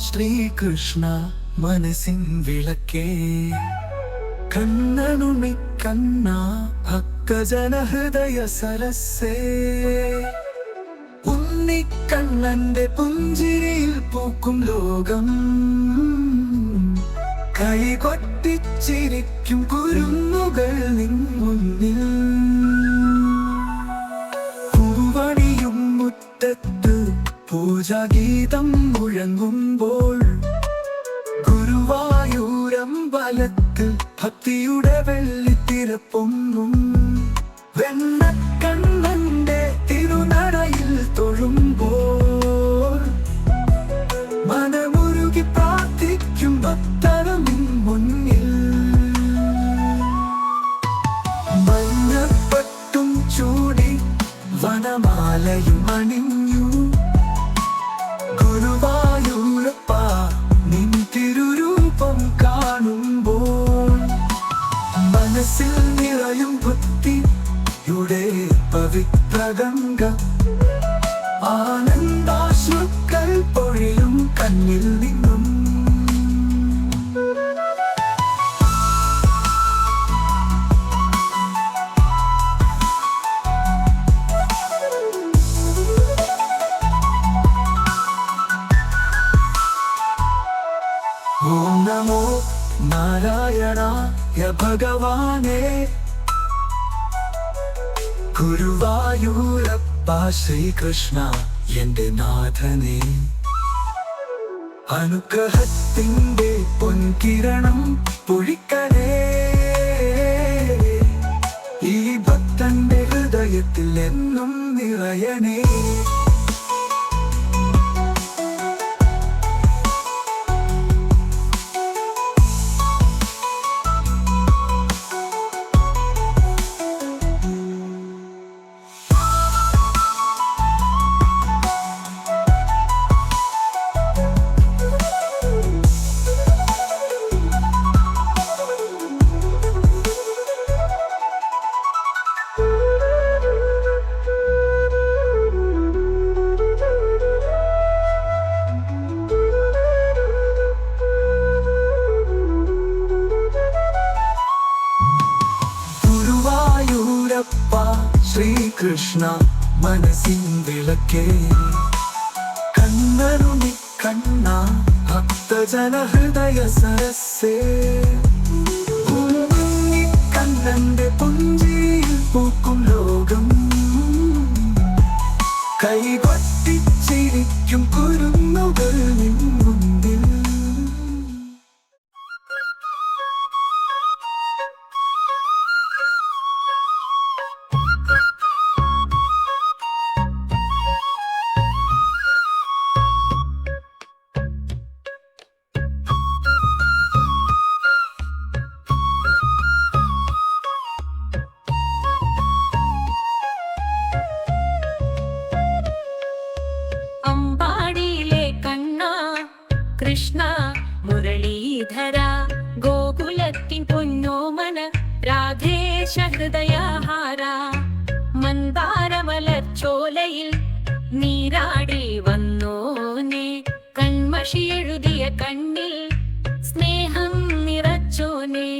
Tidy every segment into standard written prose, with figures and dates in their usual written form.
ശ്രീകൃഷ്ണ മനസ്സിൻ വിളക്കേ കണ്ണനുണ്ണി കണ്ണ ഭക്തജനഹൃദയ സരസേ ഉണ്ണിക്കണ്ണന്റെ പുഞ്ചിരിയിൽ പൂക്കും ലോകം കൈകൊട്ടിച്ചിരിക്കും കുരുന്നുകൾ നിൻ മുന്നിൽ പൂവണിയും മുറ്റത്ത് പൂജാഗീതം മുഴങ്ങുമ്പോൾ ഗുരുവായൂരമ്പലത്തിൽ ഭക്തിയുടെ വെള്ളിത്തിര പൊങ്ങും വെണ്ണക്കണ്ണന്റെ തിരുനടയിൽ തൊഴുമ്പോൾ മനമുരുകി പ്രാർത്ഥിക്കും ഭക്തരും മുന്നിൽ മഞ്ഞപ്പട്ടും ചൂടി വനമാലയും അണിഞ്ഞു ഗുരുവായൂരപ്പ നിൻ തിരുരൂപം കാണുമ്പോൾ മനസ്സിൽ നിറയും ഭക്തിയുടെ പവിത്രഗംഗ ആനന്ദാശ്രുക്കൾ പൊഴിയും കണ്ണിൽ നിന്നും ഓം നമോ നാരായണായ ഭഗവാനേ ഗുരുവായൂരപ്പ ശ്രീകൃഷ്ണ എന്റെ നാഥനേ അനുഗ്രഹത്തിന്റെ പൊൻകിരണം പൊഴിക്കണേ ഈ ഭക്തന്റെ ഹൃദയത്തിൽ എന്നും നിറയണേ ശ്രീകൃഷ്ണ മനസ്സിൻ വിളക്കേ കണ്ണനുണ്ണി കണ്ണ ഭക്തജനഹൃദയ സരസേ ഉണ്ണിക്കണ്ണന്റെ പുഞ്ചിരിയിൽ പൂക്കും ലോകം കൈകൊട്ടിച്ചിരിക്കും കുരുന്നുകൾ നിൻ മുന്നിൽ കൃഷ്ണ മുരളീധര ഗോകുലത്തിൻ പൊന്നോമന രാധേശ ഹൃദയഹാര മന്ദാരമലച്ചോലയിൽ നീരാടി വന്നോനെ കൺമഷി എഴുതിയ കണ്ണിൽ സ്നേഹം നിറച്ചോനെ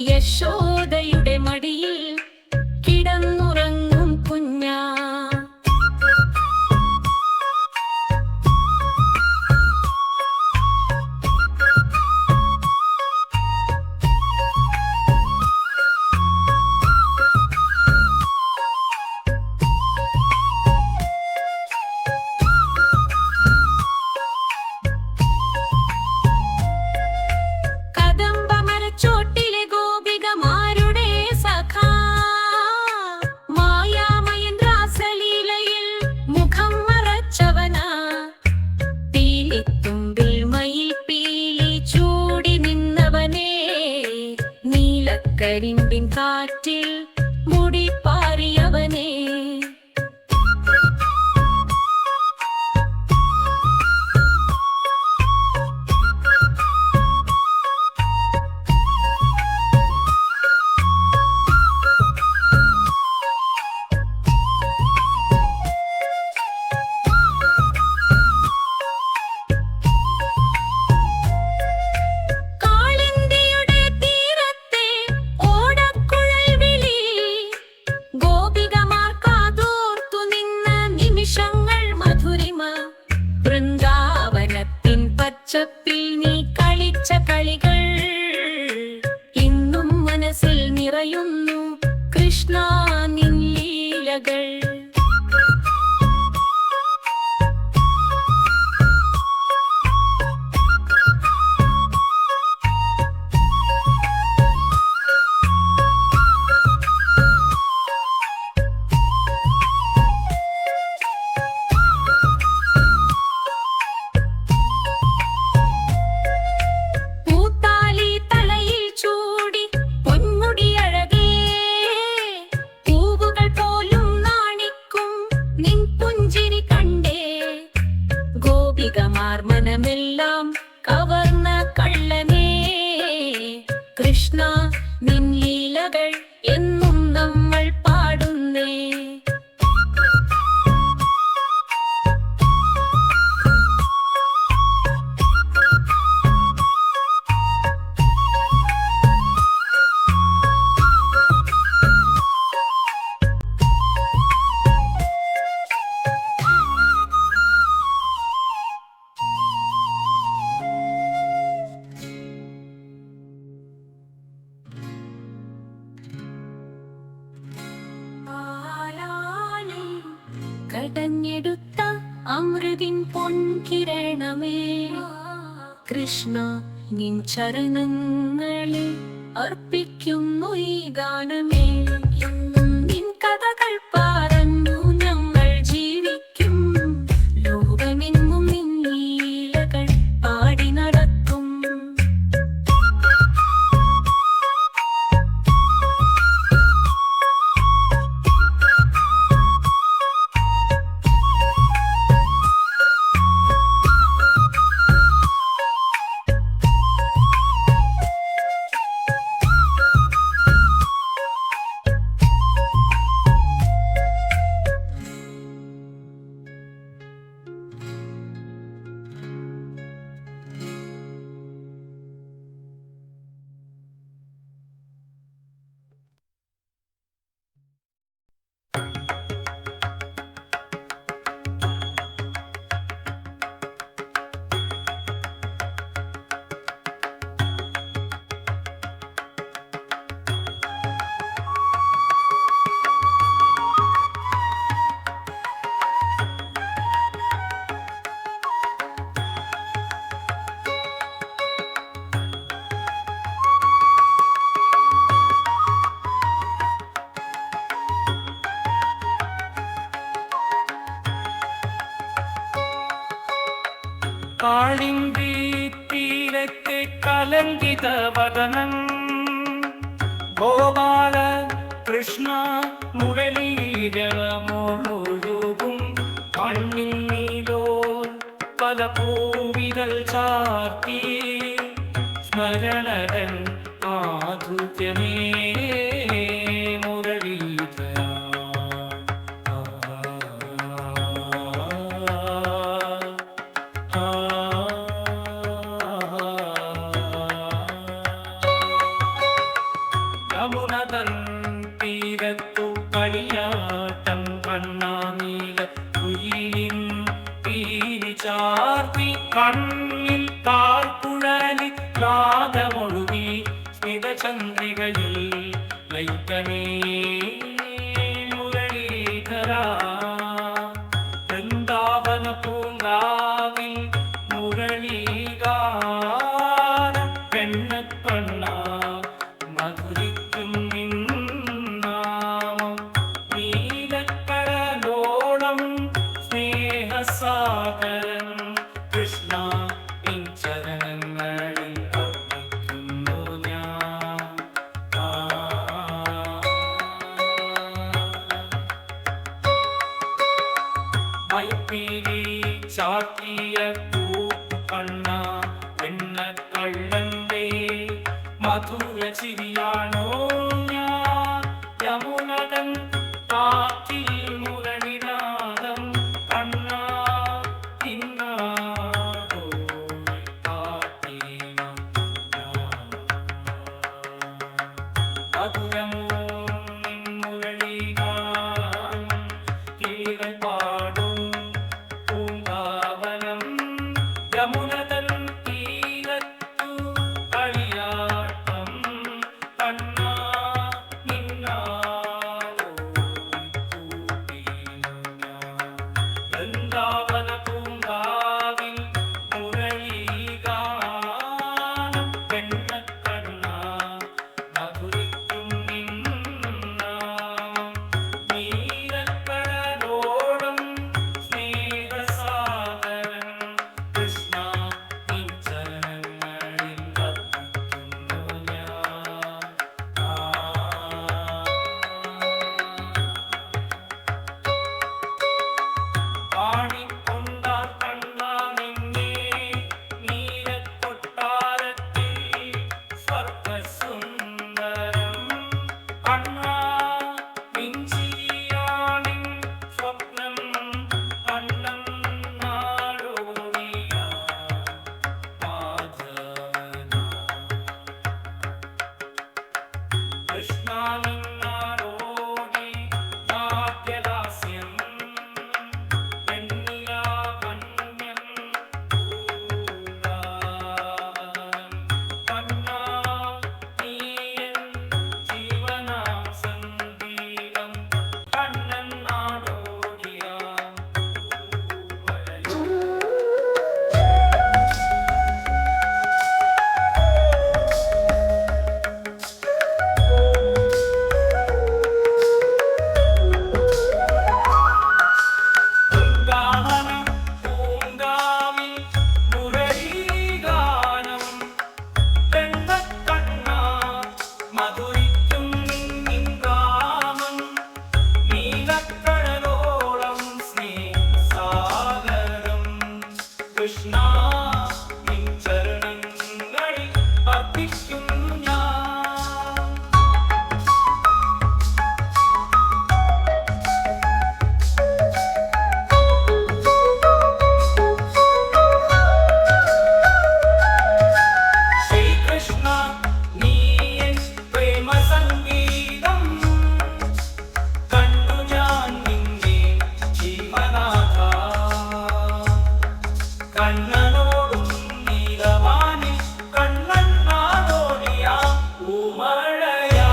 യശോദയുടെ മടിയിൽ കിടന്നുറങ്ങും കുഞ്ഞാ ചോട്ടിലെ ഗോപികമാരുടെ കരിമ്പിൻ കാറ്റിൽ മുടി പാറിയവനേ പച്ചപ്പിൽ നീ കളിച്ച കളികൾ ഇന്നും മനസ്സിൽ നിറയുന്നു കൃഷ്ണ നിൻ ലീലകൾ മനമെല്ലാം കവർന്ന കള്ളനേ കൃഷ്ണ നിൻ ലീലകൾ എന്നും നമ്മൾ പാടുന്നേ കടഞ്ഞെടുത്ത അമൃതിൻ പൊൻകിരണമേ കൃഷ്ണ നിൻ ചരണങ്ങളിൽ അർപ്പിക്കുന്നു ഈ ഗാനമേ നിൻ കഥകൾ പറഞ്ഞു ഞങ്ങൾ ജീവിക്കും ലോകമെങ്ങും നിൻ ലീലകൾ പാടി നടത്തും കാളിന്തി തീരത്തെ കലങ്കിത വദനം ഗോപാല കൃഷ്ണ മുരളീരമൊഴുകും കണ്ണിൽ നീലോ പല പൂവിതൽ ചാർത്തി സ്മരണരൻ ആധുര്യമേ തീരത്തു കളിയാട്ടം കണ്ണാനീല കുയിലിൻ തീരി ചാർത്തി കണ്ണിൽ താർക്കുഴലി രാഗമൊഴുകി സ്മിതചന്ദ്രികയിൽ ലൈക്കനേ മുരളീധരാ വൃന്ദാവന പൂങ്കാവിൽ മുരളീഗാന പെണ്ണപ്പണ്ണ മധുരിക്കും നിന്നാമം നീലക്കടലോളം സ്നേഹസാഗരം കൃഷ്ണ നിൻ ചരണങ്ങളിൽ അർപ്പിക്കുന്നു ഞാൻ കാട്ടിയ കണ്ണ വെണ്ണ കള്ളന്റെ മധുര ചിരിയാണോ ഞാൻ യമുനതൻ കാറ്റിൽ മുരളിനാദം കണ്ണ ഇന്നാടോ കാട്ടിനം മധുരമോ മുരളികാം കിളികൾ പാടും പൂങ്കാവനം യമുനതൻ തീരത്തു കളിയാട്ടം കണ്ണാ നിന്നാടോ കൂട്ടിനു ഞാൻ വൃന്ദാവന പൂങ്കാവിൽ മുരളീഗാനം പെണ്ണക്കണ്ണാ മധുരിക്കും നിന്നാമം നീലക്കടലോളം സ്നേഹസാഗരൻ കൃഷ്ണ നിൻ ചരണങ്ങളിൽ അർപ്പിക്കുന്നു ഞാൻ പാണിക്കൊണ്ടാൽ കണ്ണാ നിന്നെ നീലക്കൊട്ടാരത്തിൽ സ്വർഗസുന്ദരം കണ്ണാ നിൻ ചിരിയാണിൻ സ്വപ്നം കണ്ണം നാടോടിയ മാധവനാ കൃഷ്ണ നിന്നാടോടി നാട്യദാസ്യം വെണ്ണിലാവണ്യം പൂങ്കാവനം കണ്ണാ നീയൻ ജീവനാം സംഗീതം കണ്ണൻ നാടോടിയ പൂവലയം ഗാനം പൂങ്കാവിൽ മുരളീഗാനം വെണ്ണക്കണ്ണാ മധുരിക്കും നിൻ ഗാനം നീലക്കടലോളം സ്നേഹസാഗരം കൃഷ്ണ നിൻ ചരണങ്ങളിൽ അർപ്പിക്കും ഞാൻ ശ്രീകൃഷ്ണ നീയൻ പ്രേമ സംഗീതം കണ്ടു ഞാൻ നിന്നെ ജീവനാഥ കണ്ണനോടും നീലവാനിൽ കണ്ണൻ നാടോടിയ പൂമഴയാ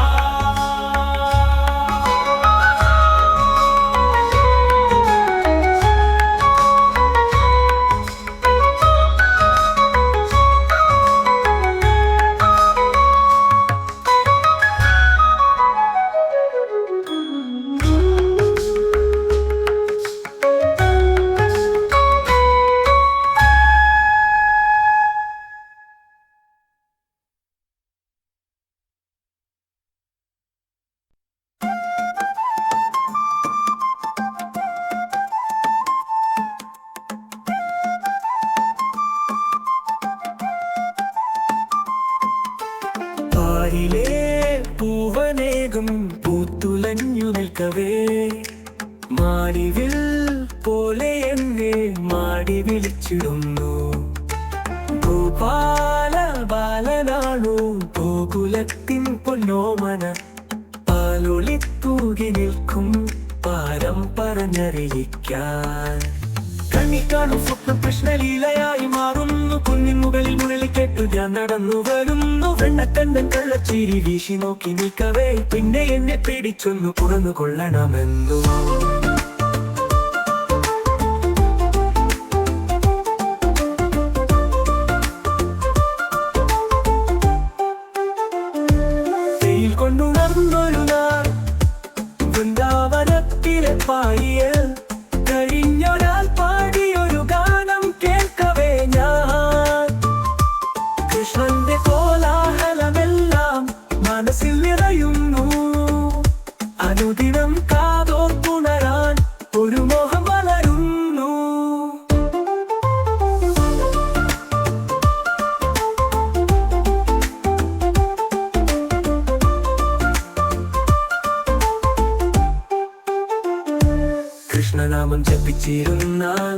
പാരിലെ പൂവനേകം പൂത്തുലഞ്ഞു നിൽക്കവേ മാടിവിൽ പോലെ എന്നെ മാടി വിളിച്ചിടുന്നു ഗോപാല ബാലനാണു ഗോകുലത്തിൻ പൊന്നോമന പാലൊളിത്തൂകി നിൽക്കും പാരം പറഞ്ഞറിയിക്കാൻ കണ്ണി കാണും സ്വപ്നം കൃഷ്ണലീലയായി മാറുന്നു കുന്നിൻ മുകളിൽ മുരളിക്കെട്ടു ഞാൻ നടന്നു വരുന്നു വെണ്ണക്കണ്ടൻ കള്ളച്ചിരി വീശി നോക്കി നിൽക്കവേ പിന്നെ എന്നെ പിടിച്ചൊന്നു പുറന്നു കൊള്ളണമെന്നു വെയിൽ കൊണ്ടുണർന്നൊരു നാൾ വൃന്ദാവനത്തിലെ പായൽ കഴിഞ്ഞൊരാൾ പാടിയൊരു ഗാനം കേൾക്കവേ ഞാൻ കൃഷ്ണന്റെ കോലാഹലമെല്ലാം മനസ്സിൽ നിറയുന്നു അനുദിനം കാതോർത്തുണരാൻ ഒരു മോഹം വളരുന്നു കൃഷ്ണനാമം ജപിച്ചിരുന്നാൽ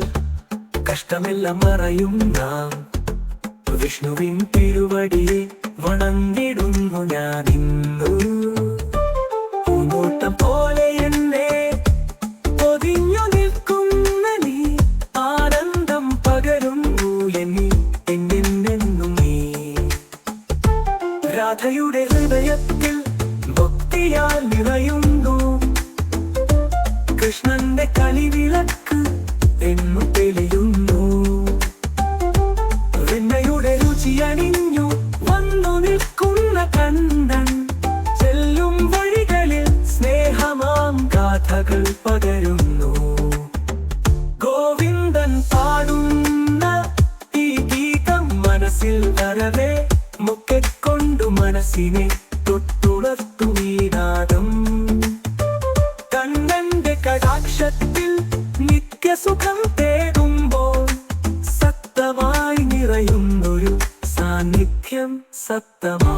കഷ്ടമെല്ലാം മറയും നാം. വിഷ്ണുവിൻ തിരുവടിയെ വണങ്ങിടുന്നു ഞാൻ ഇന്നു. പൂന്തോട്ടം പോലെ എന്നെ പൊതിഞ്ഞു നിൽക്കുന്ന നീ, ആനന്ദം പകരുന്നു എന്നെന്നും നീ. രാധയുടെ ഹൃദയത്തിൽ ഭക്തിയാൽ നിറയുന്നു, കൃഷ്ണന്റെ കളിവിളക്ക് എന്നു തെളിയുന്നു. വെണ്ണയുടെ രുചിയണിഞ്ഞു വന്നു നിൽക്കുന്ന കണ്ണൻ, ചെല്ലും വഴികളിൽ സ്നേഹമാം ഗാഥകൾ പകരുന്നു. ഗോവിന്ദൻ പാടുന്ന ഈ ഗീതം മനസ്സിൽ വരവേ, മുക്കെക്കൊണ്ടു മനസ്സിനെ തൊട്ടുണർത്തുമീനാദം. കണ്ണന്റെ കടാക്ഷത്തിൽ നിത്യസുഖം തേടുമ്പോൾ സത്തമായി നിറയുന്നൊരു സാന്നിധ്യം സത്തമാ.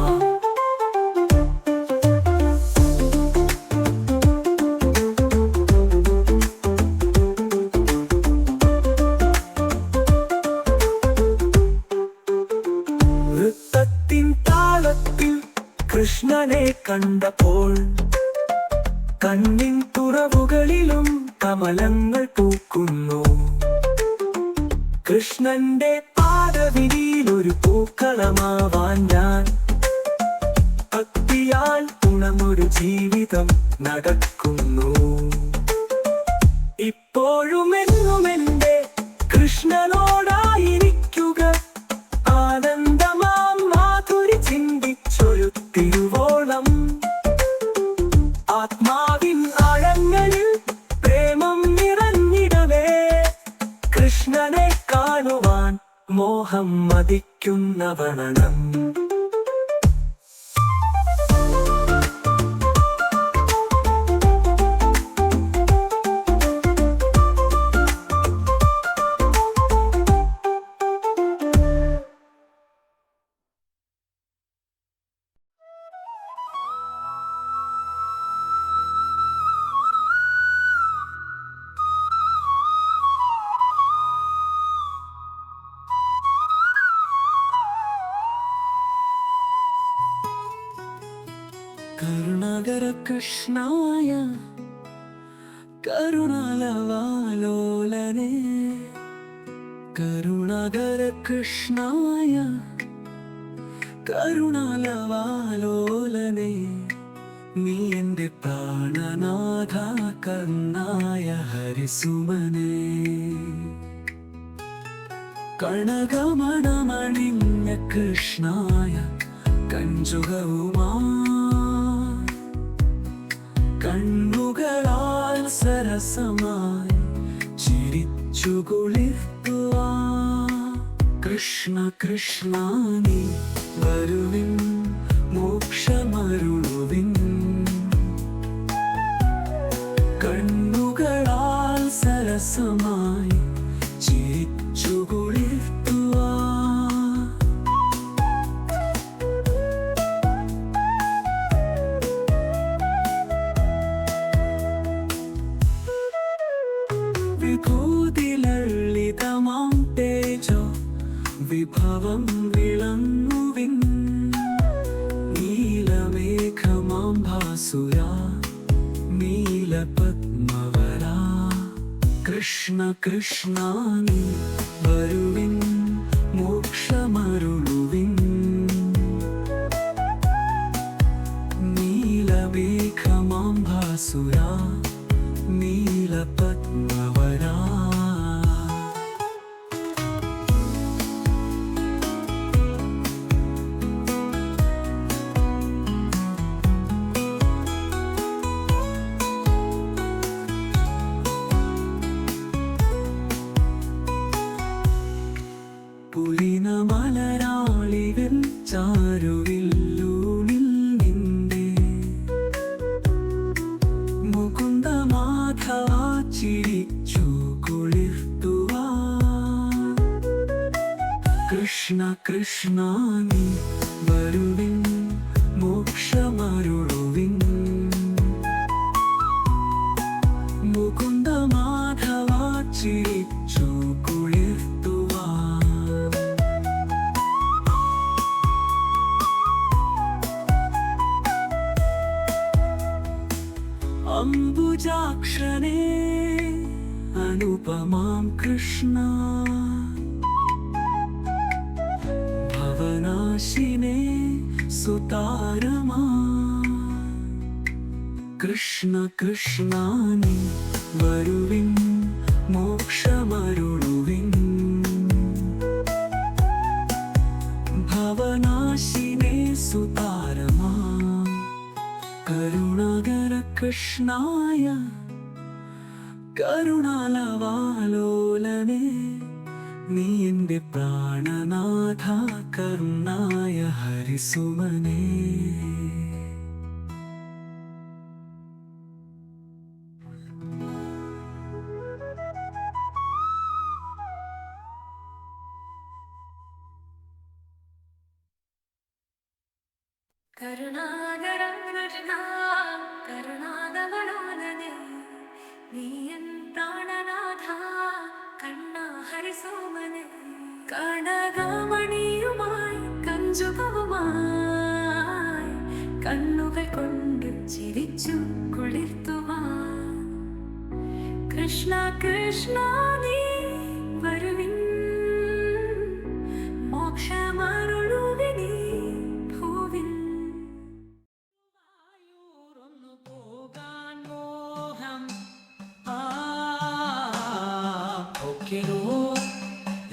വൃത്തത്തിൻ താളത്തിൽ കൃഷ്ണനെ കണ്ടപ്പോൾ കണ്ണിൻ തുറവുകളിലും കമലങ്ങൾ പൂക്കുന്നു. കൃഷ്ണന്റെ പാദവിരിയിൽ ഒരു പൂക്കളമാവാൻ ഞാൻ, ഭക്തിയാൽ ഉണർന്നൊരു ജീവിതം നടക്കുന്നു. ഇപ്പോഴും എന്നും എന്റെ കൃഷ്ണനോടായിരിക്കുക, ആനന്ദമാം മാധുരി ചിന്തിച്ചൊരു തിരുവോളം. ആത്മാവിൻ ആഴങ്ങളിൽ പ്രേമം നിറഞ്ഞിടവേ, കൃഷ്ണനെ കാണുവാൻ മോഹം മതിക്കുന്ന വണനം. കരുണാകര കൃഷ്ണായ കരുണാലവാലോലനെ, കരുണാകര കൃഷ്ണായ കരുണാലവാലോലനെ, നീ എൻ്റെ പ്രാണനാഥ കർണായ ഹരിസുമനെ. കണകമണമണിഞ്ഞ കൃഷ്ണായ കഞ്ചുകവുമാ, കണ്ണുകളാൽ സരസമായി ചിരിച്ചു കുളിർത്തുവാ. കൃഷ്ണ കൃഷ്ണ നീ വരുവിൻ, മോക്ഷമരുളുവിൻ. കണ്ണുകളാൽ സരസമായി ചിരിച്ചു കുളിർത്തുവാ. വിഭൂതിലളിതമാം തേജോ വിഭവം വിളങ്ങുവിൻ, നീലമേഘമാം ഭാസുര നീലപത്മവരാ. കൃഷ്ണ കൃഷ്ണ നീ വരുവിൻ, മോക്ഷമരുളുവിൻ. നീലമേഘമാം ഭാസുര നീലപത്മവരാ. പുലിന മലരാളികൾ ചാരുവില്ലൂണിൽ നിന്റെ, മുകുന്ദ മാധവ ചിരിച്ചു കുളിർത്തുവാ. കൃഷ്ണ കൃഷ്ണ നീ വരുവിൻ, മോക്ഷമരുളുവിൻ. മുകുന്ദ മാധവ അംബുജാക്ഷനെ അനുപമാം കൃഷ്ണ ഭവനാശിനെ സുതാരമാ കൃഷ്ണ കൃഷ്ണ നീ വരുവിൻ മോക്ഷമരുളുവിൻ ഭവനാശിനെ സുതാരമാ കരുണാകര കൃഷ്ണായ കരുണാലവാലോലനെ നീ എൻ്റെ പ്രാണനാഥ കരുണായ ഹരിസുമനേ കരുണാകര കൃഷ്ണ കരുണാകവളോലനെ നീ എൻ പ്രാണനാഥ കണ്ണ ഹരിസോമനെ കനകമണിയുമായി കഞ്ചുകവുമായി കണ്ണുകൾ കൊണ്ട് ചിരിച്ചു കുളിർത്തുവാൻ കൃഷ്ണ കൃഷ്ണ നീ വരുവിൻ മോക്ഷമരുളുവിനീ ഭൂവിൻ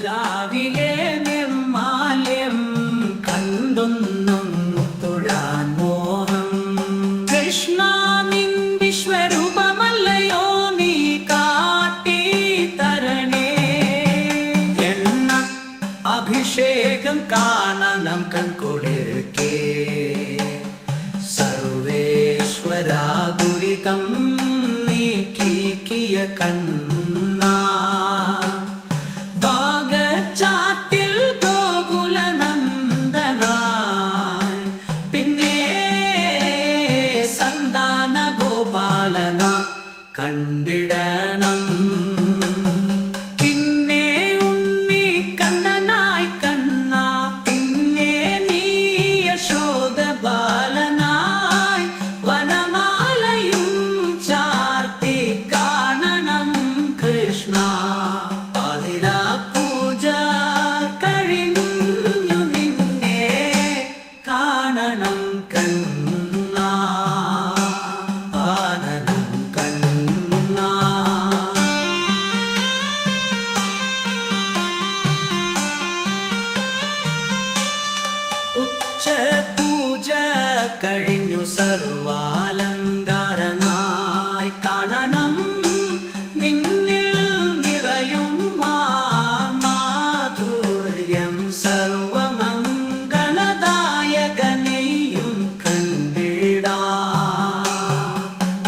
രാവിലെ നിർമാല്യം കണ്ടൊന്നും തൊഴാൻ മോഹം കൃഷ്ണ നിൻ വിശ്വരൂപമല്ലയോ നീ കാട്ടി തരണേ എണ്ണ അഭിഷേകം കാണണം കൺകൊളിർക്കേ സർവേശ്വര ദുരിതം നീക്കിയ കണ്ണ ചാട്ടിൽ ഗോകുലനന്ദനായി പിന്നെ സന്താന ഗോപാലന കണ്ടിടണം പിന്നെ ഉണ്ണി കണ്ണനായി കണ്ണ പിന്നെ നീ യശോദ ബാലനായി വനമാലയും ചാർത്തി കാണണം കൃഷ്ണ പൂജ കഴിഞ്ഞു സർവാലങ്കാരനായി കാണണം നിന്നിൽ നിറയും മാധുര്യം സർവമംഗളദായകനെയും കണ്ടിടാ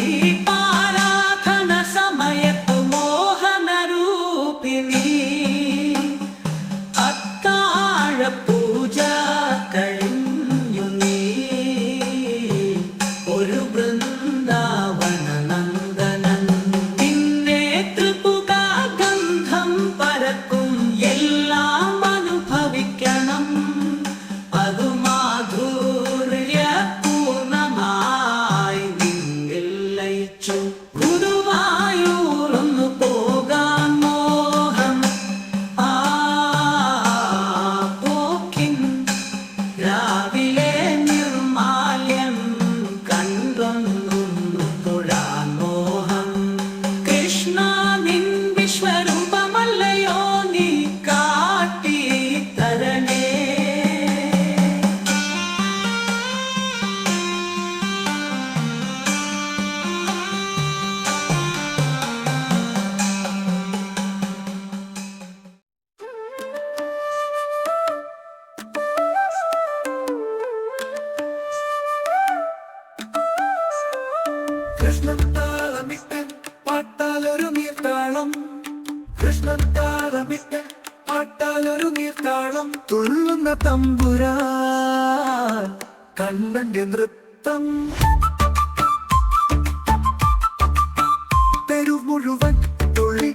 ഈ പാരാധന സമയത്തു മോഹനരൂപിണി അത്താഴ പൂജ കഴിഞ്ഞു നീ ഒരു വൃന്ദാവന നന്ദനൻ പിന്നെ ത്രിപുക ഗന്ധം പരക്കും എല്ലാം അനുഭവിക്കണം അതു മാധുര്യ പൂർണ്ണമായി നിങ്ങൾ ലയിച്ചു ഗുരുവായൂരൊന്നു പോകാൻ മോഹം പോക്കിൻ രാവിലെ നിർമാല്യം കണ്ടൊന്നും തൊഴാൻ മോഹം കൃഷ്ണ നിൻ വിശ്വരൂപമല്ലയോ നീ കാട്ടി തരണേ കൃഷ്ണൻ താളമിട്ട് പാട്ടാലൊരു നീർത്താളം കൃഷ്ണൻ താളമിട്ട് പാട്ടാലൊരു നീർത്താളം തുള്ളുന്ന തമ്പുരാ കണ്ണന്റെ നൃത്തം തെരു മുഴുവൻ തുള്ളി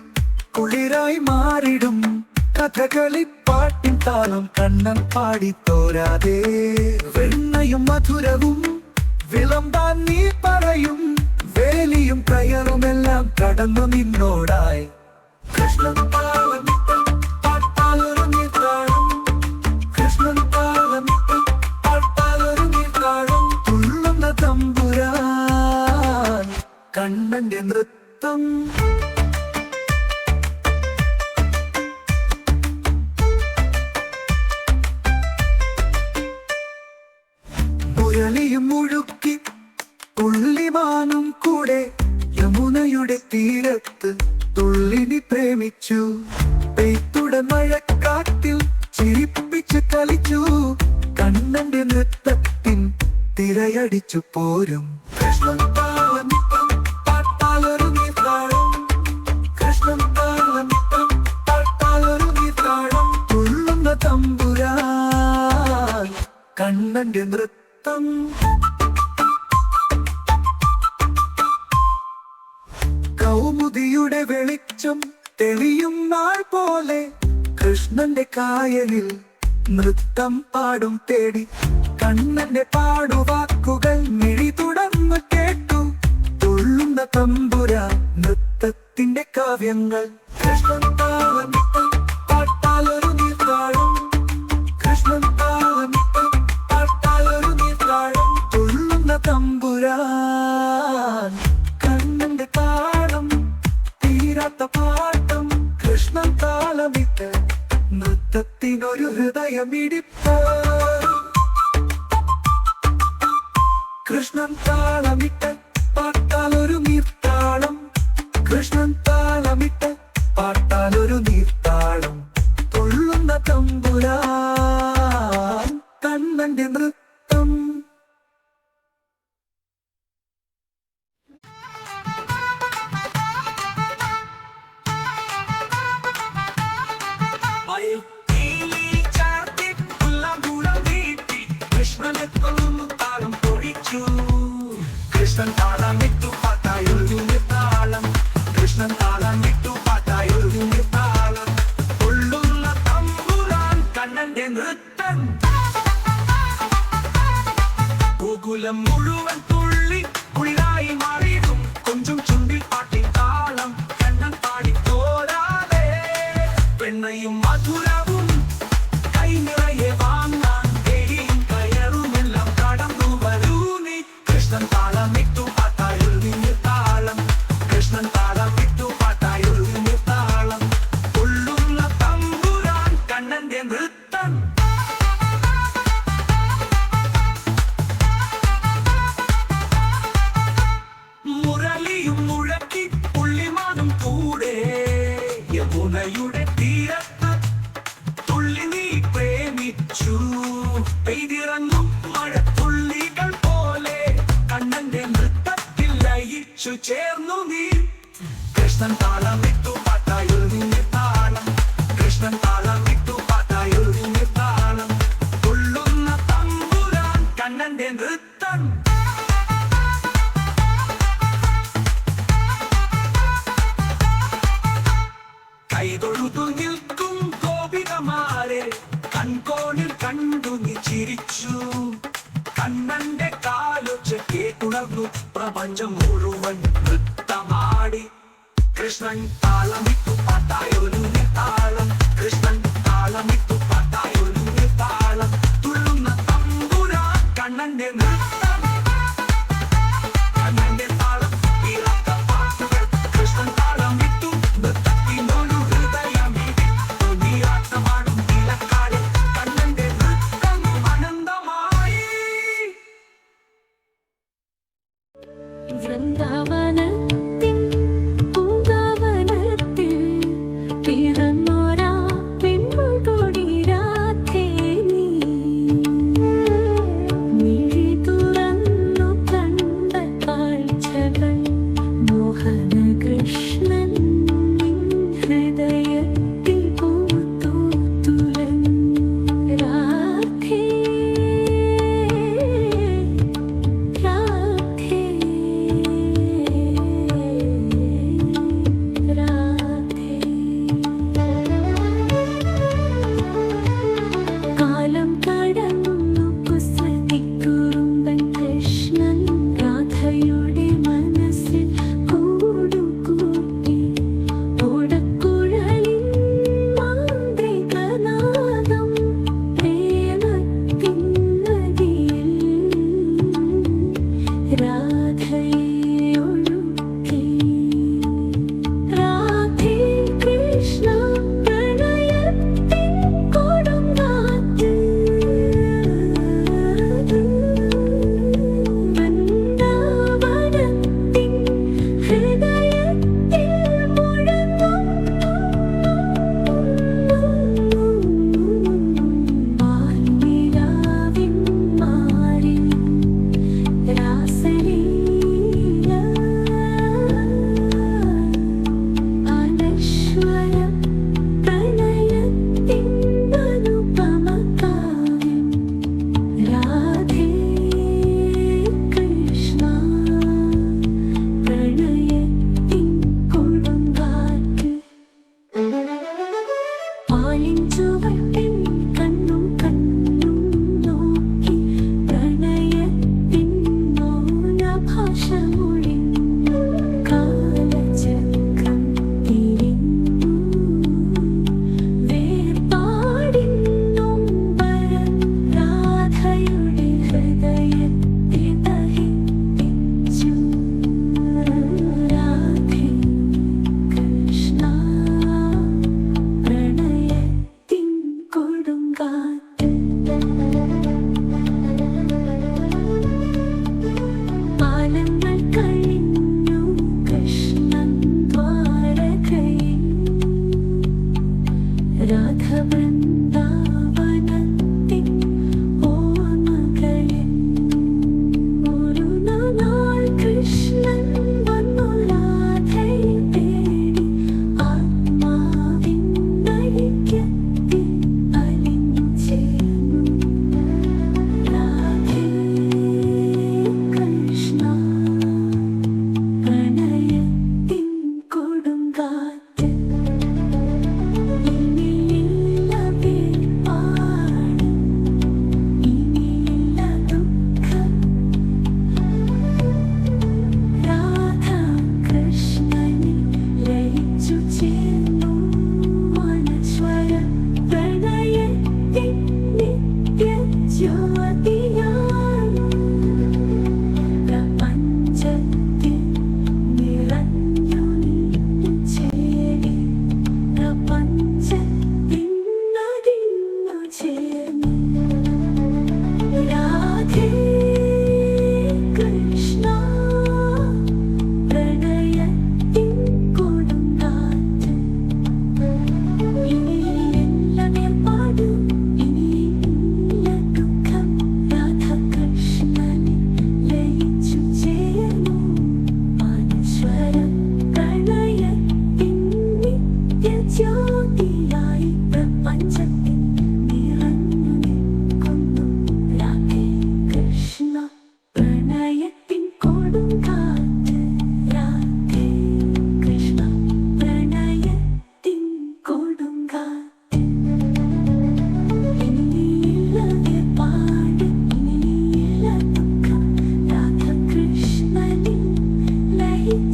കുളിരായി മാറിടും കഥകളി പാട്ടിൻ താളം കണ്ണൻ പാടിത്തോരാതെ വെണ്ണയും മധുരവും വിളമ്പാൻ നീ പറയും വേലിയും നടന്നു നിന്നോടായി. കൃഷ്ണൻ താളമിട്ട് പാട്ടാലൊരു നീർത്താളം, കൃഷ്ണൻ താളമിട്ട് പാട്ടാലൊരു നീർത്താളം. തുള്ളുന്ന തമ്പുരാൻ കണ്ണന്റെ നൃത്തം. മുരളിയും മുഴുക്കി തുള്ളിമാനും കൂടെ യമുനയുടെ തീരത്ത് തുള്ളിനി പ്രേമിച്ചു. പെയ്ത്തുടൻ മഴക്കാറ്റിൽ ചിരിപ്പിച്ച് കളിച്ചു. കണ്ണന്റെ നൃത്തത്തിൻ തിരയടിച്ചു പോരും. കൃഷ്ണൻ താളമിട്ട് പാട്ടാലൊരു നീർത്താളം, കൃഷ്ണൻ താളമിട്ട് പാട്ടാലൊരു നീർത്താളം. തുള്ളുന്ന തമ്പുരാൻ കണ്ണന്റെ നൃത്തം. കൗമുദിയുടെ വെളിച്ചം തെളിയും നാൾ പോലെ കൃഷ്ണന്റെ കായലിൽ നൃത്തം പാടും തേടി. കണ്ണന്റെ പാടുവാക്കുകൾ മിഴി തുടർന്ന് കേട്ടു. തുള്ളുന്ന തമ്പുരാൻ നൃത്തത്തിന്റെ കാവ്യങ്ങൾ. കൃഷ്ണൻ താളമിട്ട് പാട്ടാലൊരു നീർത്താളം, കൃഷ്ണൻ താളമിട്ട് പാട്ടാലൊരു നീർത്താളം. തുള്ളുന്ന തമ്പുരാൻ കണ്ണന്റെ താളം, തീരാത്ത പാട്ടം. കൃഷ്ണൻ താളമിട്ട് നൃത്തത്തിനൊരു ഹൃദയമിടിപ്പ്. കൃഷ്ണൻ താളമിട്ട് പാട്ടാലൊരു നീർത്താളം, കൃഷ്ണൻ താളമിട്ട് പാട്ടാലൊരു നീർത്താളം. തുള്ളുന്ന തമ്പുരാൻ കണ്ണന്റെ നൃത്തം. കൃഷ്ണൻ താളമിട്ടു പാട്ടായൊരു താളം, കൃഷ്ണൻ താളമിട്ടു പാട്ടായൊരു താളം. തുള്ളുന്ന തമ്പുരാൻ കണ്ണന്റെ നൃത്തം. ഗോകുലം മുഴുവൻ തുള്ളി കുളിരായി മാറിയതും കൊഞ്ചും ചുണ്ടിൽ പാട്ടിൻ താളം. കണ്ണൻ പാടിത്തോരാതെ പെണ്ണയും മധുരവും കൈ നിറയെ വാങ്ങാൻ തേടിയും കയറുമെല്ലാം കടന്നു വരൂ നീ. കൃഷ്ണൻ താളമിട്ടു പാട്ടായൊരു താളം, കൃഷ്ണൻ താളമിട്ടു പാട്ടായൊരു താളം. തുള്ളുന്ന തമ്പുരാൻ കണ്ണന്റെ നൃത്തം. മുരളിയും മുഴക്കി പുള്ളിമാനും കൂടെ യമുനയുടെ തീരത്ത് തുള്ളി നീ പ്രേമിച്ചു. പെയ്തിറങ്ങും മഴത്തുള്ളികൾ പോലെ കണ്ണന്റെ നൃത്തത്തിൽ ലയിച്ചു ചേർന്നു നീ. കൃഷ്ണൻ താളമിട്ടു പാട്ടായൊരു താളം, കൃഷ്ണൻ താളമിട്ടു പാട്ടായൊരു താളം. തുള്ളുന്ന തമ്പുരാൻ കണ്ണന്റെ നൃത്തം. കൈതൊഴുതു നിൽക്കും ഗോപികമാരെ കൺകോണിൽ കണ്ടു നീ ചിരിച്ചു. കണ്ണന്റെ കാലൊച്ച കേട്ടുണർന്നു പ്രപഞ്ചം മുഴുവൻ നൃത്തമാടി. കൃഷ്ണൻ താളമിട്ടു പാട്ടായൊരു താളം, കൃഷ്ണൻ താളമിട്ടു പാട്ടായൊരു താളം. തുള്ളുന്ന തമ്പുരാൻ കണ്ണന്റെ നൃത്തം. കണ്ണന്റെ താളം തീരാത്ത പാട്ടുകൾ. കൃഷ്ണൻ താളമിട്ടു നൃത്തത്തിനൊരു ഹൃദയമിടിപ്പു. നീരാട്ടമാടും നീലക്കാട് കണ്ണന്റെ നൃത്തം അനന്തമായി. വൃന്ദാവനത്തിൽ പൂങ്കാവനത്തിൽ പിറന്നോരാ പെൺകൊടി രാധേ നീ. മിഴി തുറന്നു കണ്ട കാഴ്ചകൾ മോഹന കൃഷ്ണൻ ഹൃദയത്തിൽ പൂത്തു തുലഞ്ഞു. രാധേ രാധേ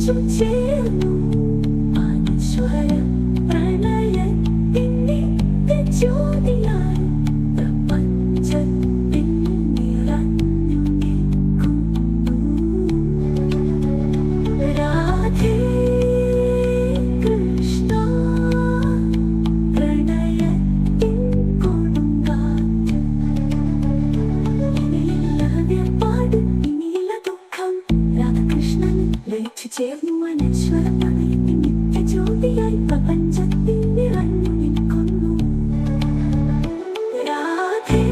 നെഞ്ചും ചേർന്നു അനശ്വര പ്രണയത്തിൻ നിത്യജ്യോതിയായി പ്രപഞ്ചത്തിൽ നിറഞ്ഞു നിൽക്കുന്നു. രാധേ കൃഷ്ണ പ്രണയത്തിൻ കൊടുങ്കാറ്റ്. ഇനിയില്ല വേർപാട്, ഇനിയില്ല ദുഃഖം. രാധാകൃഷ്ണൻ ലയിച്ചു ചേർന്നു അനശ്വര പ്രണയത്തിൻ നിത്യജ്യോതിയായി പ്രപഞ്ചത്തിൽ നിറഞ്ഞു നിൽക്കുന്നു. രാധേ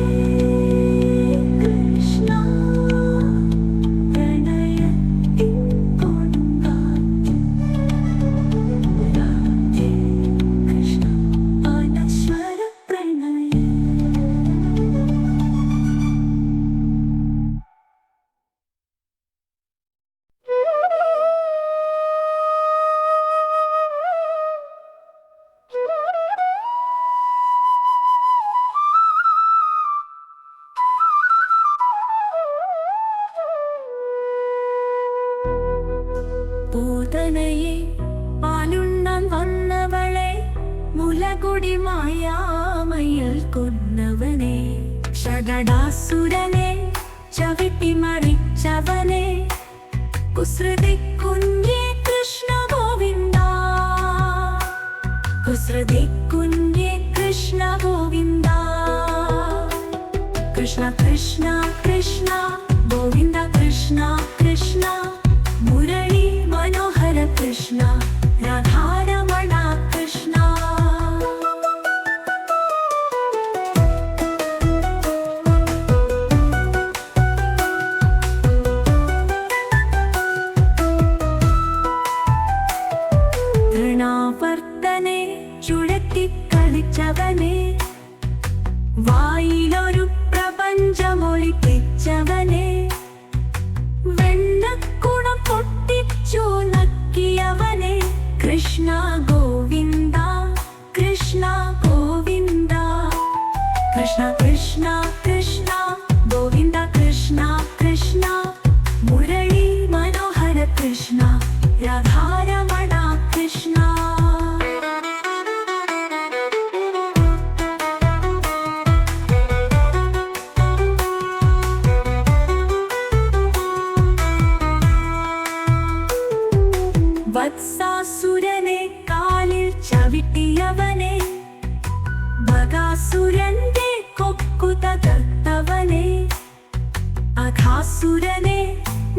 കൃഷ്ണ പ്രണയത്തിൻ കൊടുങ്കാറ്റ്. രാധേ കൃഷ്ണ അനശ്വര പ്രണയം. പൂതനയെ പാലുണ്ണാൻ വന്നവളെ, മുലകുടി മായാമയിൽ കൊന്നവനെ, ഷഡാസുരനെ ചവിട്ടിമറിച്ചവനെ, കുസൃതി കുഞ്ഞേ കൃഷ്ണ ഗോവിന്ദ, കുസൃതി കുഞ്ഞേ കൃഷ്ണ ഗോവിന്ദ. കൃഷ്ണ കൃഷ്ണ കൃഷ്ണ ഗോവിന്ദ കൃഷ്ണ കൃഷ്ണ, മുരളി മനോഹര കൃഷ്ണ രാധാരമണ കൃഷ്ണ. തൃണാവർത്തനെ ചുഴറ്റിക്കളിച്ചവനെ, വായിലൊരു പ്രപഞ്ചമൊളിപ്പിച്ചവനെ, വെണ്ണക്കുടം പൊട്ടിച്ചു നക്കിയവനെ, കൃഷ്ണ ഗോവിന്ദ കൃഷ്ണ ഗോവിന്ദ. കൃഷ്ണ കൃഷ്ണ കൃഷ്ണ ഗോവിന്ദ കൃഷ്ണ കൃഷ്ണ, മുരളി മനോഹര കൃഷ്ണ രാധാരമണ കൃഷ്ണ. വത്സാസുരനെ കാലിൽ ചവിട്ടിയവനെ, ബകാസുരന്റെ കൊക്കു തകർത്തവനെ, അഘാസുരനെ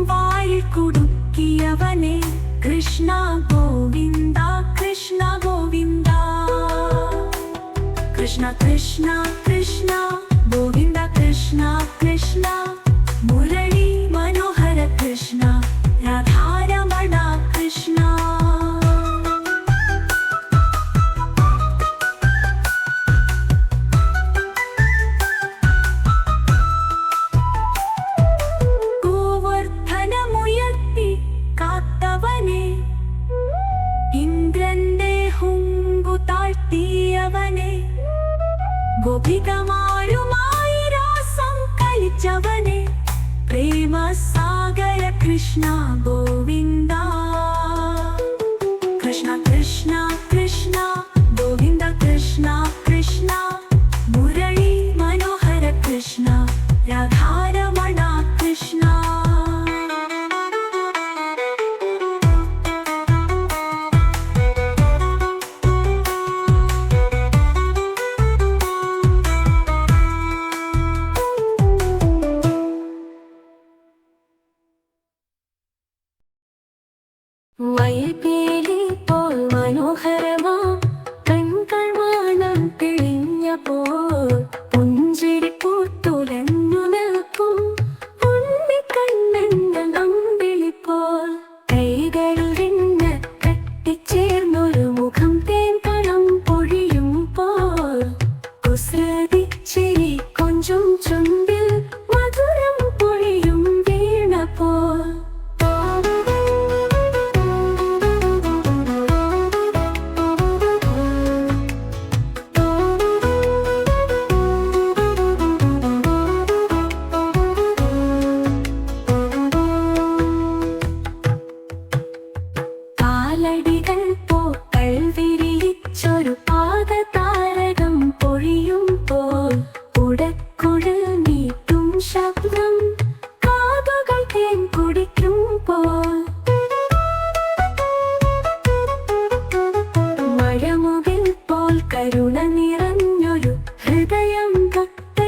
വായിൽ കുടുക്കിയവനെ, കൃഷ്ണ ഗോവിന്ദ കൃഷ്ണ ഗോവിന്ദ. കൃഷ്ണ കൃഷ്ണ കൃഷ്ണ ഗോവിന്ദ കൃഷ്ണ കൃഷ്ണ, മുരളി മനോഹര കൃഷ്ണ രാധാരമണ കൃഷ്ണ. ഗോവർദ്ധനമുയർത്തി കാത്തവനെ, ഇന്ദ്രന്റെ ഹുങ്കു താഴ്ത്തിയവനെ, ഗോപികമാരുമായി രാസം കളിച്ചവനെ, പ്രേമസാഗര കൃഷ്ണ ഗോവിന്ദ. കൃഷ്ണ കൃഷ്ണ കൃഷ്ണ ഗോവിന്ദ കൃഷ്ണ കൃഷ്ണ, മുരളി മനോഹര കൃഷ്ണ രാധാരമണ കൃഷ്ണ. വയൽപേലി പോൽ മനോഹരമാം കൺകൾ വാനം തെളിഞ്ഞപ്പോൾ, പുഞ്ചിരി പൂത്തുലഞ്ഞു നിൽക്കും ഉണ്ണിക്കണ്ണന്റെ അമ്പിളിപ്പോൾ, കൈകളിൽ നിന്ന് കെട്ടിച്ചേർന്നൊരു മുഖം തേൻപഴം പൊഴിയുമ്പോൾ, കുസൃതി ചിരി കൊഞ്ചും ചുണ്ടിൽ മധുരം പൊഴിയും വീണപ്പോൾ. കാലടികൾ പൂക്കൾ വിരിയിച്ചൊരു പാദതാരകം പൊഴിയുമ്പോൾ ഉടക്കുഴൽ നീട്ടും ശബ്ദം കാതുകൾ തേൻ കുടിക്കുമ്പോൾ മഴമുകിൽ പോൽ കരുണ നിറഞ്ഞൊരു ഹൃദയം തൊട്ടത്ത്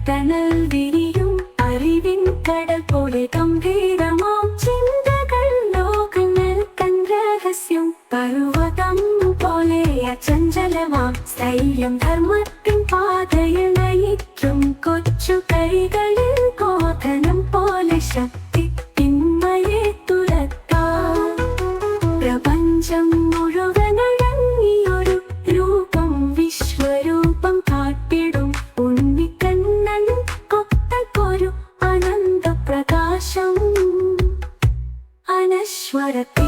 തണൽ വിരിയും അറിവിൻ കടൽ പോലെ ഗംഭീരമാം ചിന്തകൾ ലോകങ്ങൾ തൻ രഹസ്യം പർവ്വതം പോലെ അചഞ്ചലമാം സ്ഥൈര്യം ധർമ്മത്തിൻ പാതയിൽ നയിക്കും കൊച്ചു കൈകളിൽ ഗോധനം പോലെ ശക്തി തിന്മയെ തുരത്താം പ്രപഞ്ചം മുഴുവനടങ്ങിയൊരു രൂപം വിശ്വരൂപം കാട്ടിടും ഉണ്ണിക്കണ്ണൻ കൊത്തക്കൊരു അനന്ത പ്രകാശം അനശ്വരത്തിൽ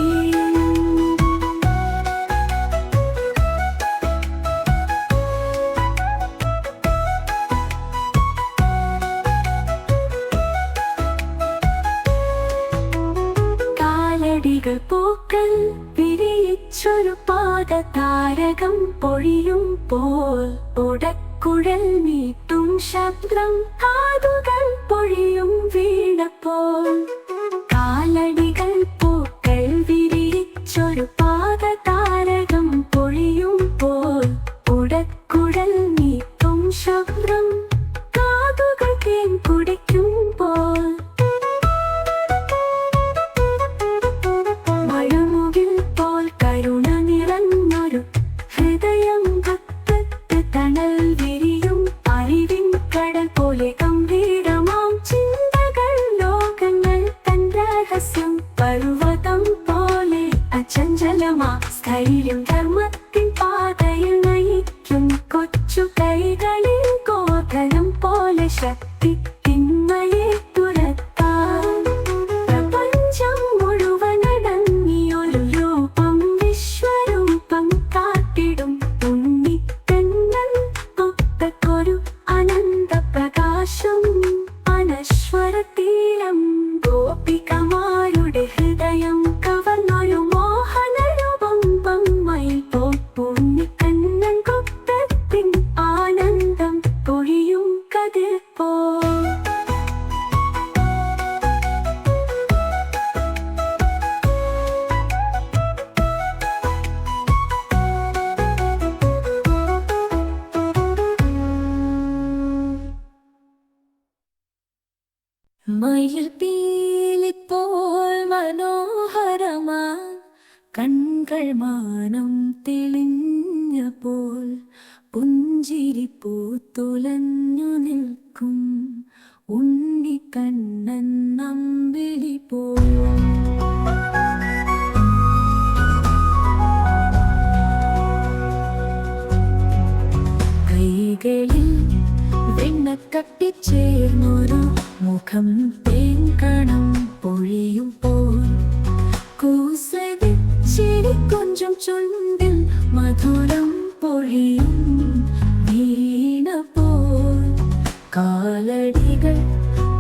കാലടികൾ പൂക്കൾ വിരിയിച്ചൊരു പാദതാരകം പൊഴിയുമ്പോൾ ഉടക്കുഴൽ നീട്ടും ശബ്ദം കാതുകൾ പൊഴിയും വീണപ്പോൾ കാലടികൾ പൂക്കൾ വിരിയിച്ചൊരു പാദതാരകം പൊഴിയുമ്പോൾ ഉടക്കുഴൽ നീട്ടും ശബ്ദം കാതുകൾ തേൻ കുടിക്കുമ്പോൾ മഴമുകിൽ പോൽ കരുണ നിറഞ്ഞൊരു ഹൃദയം തൊട്ടത്ത് തണൽ വിരിയും അറിവിൻ കടൽ പോലെ ഗംഭീരമാം ചിന്തകൾ ലോകങ്ങൾ തൻ രഹസ്യം പർവ്വതം പോലെ അചഞ്ചലമാ സ്ഥൈര്യം ധർമ്മത്തിൻ പാതയിൽ നയിക്കും കൊച്ചു കൈകളിൽ ഗോധനം പോലെ ശക്തി തിന്മയെ തുരത്താം പ്രപഞ്ചം മുഴുവനടങ്ങിയൊരു രൂപം വിശ്വരൂപം കാട്ടിടും ഉണ്ണിക്കണ്ണൻ കൊത്തക്കൊരു അനന്ത പ്രകാശം അനശ്വരതീരം ഗോപികമാരുടെ ഹൃദയം കവർന്നൊരു മോഹനരൂപം ബൊമ്മയിൽ പോൽ ഉണ്ണിക്കണ്ണൻ കൊത്തത്തിൻ ആനന്ദം പൊഴിയും കതിർ പോ മയിൽ പീലിപ്പോൾ മനോഹരമാ കൺകൾ മാനം തെളിഞ്ഞപ്പോൾ പുഞ്ചിരി പൂത്തുലഞ്ഞു നിൽക്കും ഉണ്ണിക്കണ്ണൻ നമ്പിളി പോ കൈകളിൽ വെണ്ണക്കട്ടിച്ചേർന്നൊരു മുഖം തേൻകണം പൊഴിയുമ്പോൾ കൂസരിച്ചിരി കൊഞ്ചും ചുണ്ടിൽ മധുരം പൊഴിയും വീണപ്പോൾ കാലടികൾ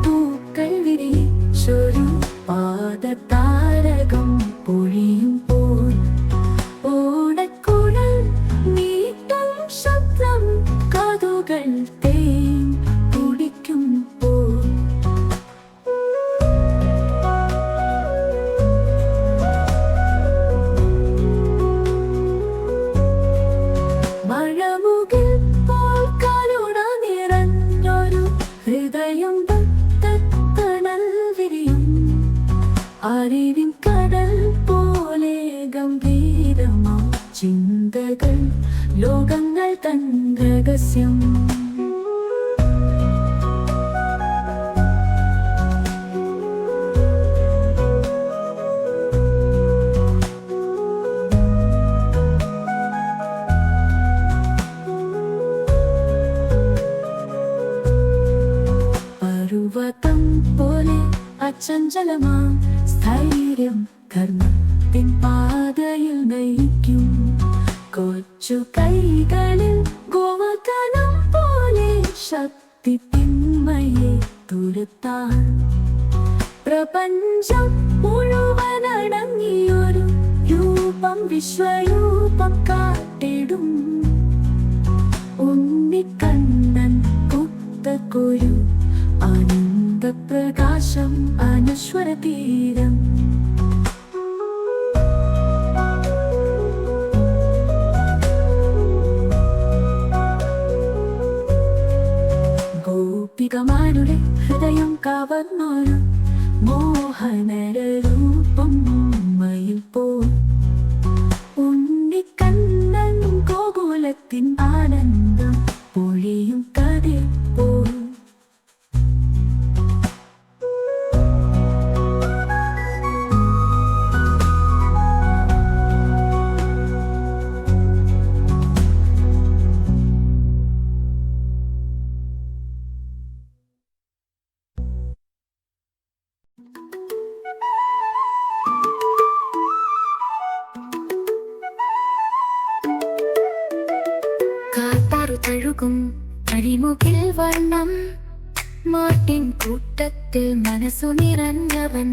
പൂക്കൾ വിരിച്ചൊരു പാദതാരകം പൊഴിയുമ്പോൾ ഓടക്കുഴൽ നീട്ടും ശബ്ദം കാതുകൾ തേൻ കുടിക്കുമ്പോൾ മഴമുകിൽ പോൽ കരുണ നിറഞ്ഞൊരു ഹൃദയം തണൽ വിരിയും അറിവിൻ കടൽ പോലെ ഗംഭീരമാം ചിന്തകൾ ലോകങ്ങൾ തൻ രഹസ്യം പർവ്വതം പോലെ അചഞ്ചലമാം സ്ഥൈര്യം കർമ്മത്തിൻ പാതയിൽ നയിക്കും കൊച്ചു കൈകളിൽ ഗോവധനം പോലെ ശക്തി തിന്മയെ തുരത്താൻ പ്രപഞ്ചം മുഴുവനടങ്ങിയൊരു രൂപം രൂപം വിശ്വരൂപം കാട്ടിടും ഉണ്ണിക്കണ്ണൻ പുത്തക്കൊരു ആനന്ദപ്രകാശം അനശ്വര തീരം ഗോപികമാരുടെ ഹൃദയം കവർന്നൊരു മോഹനരൂപം മയിൽ പോൽ ഉണ്ണിക്കണ്ണൻ ഗോകുലത്തിൻ ആനന്ദം പൊഴിയും കതിർ പോൽ കാത്താറു തഴുകും അഴിമുകിൽ വർണ്ണം മാട്ടിൻ കൂട്ടത്തിൽ മനസ്സു നിറഞ്ഞവൻ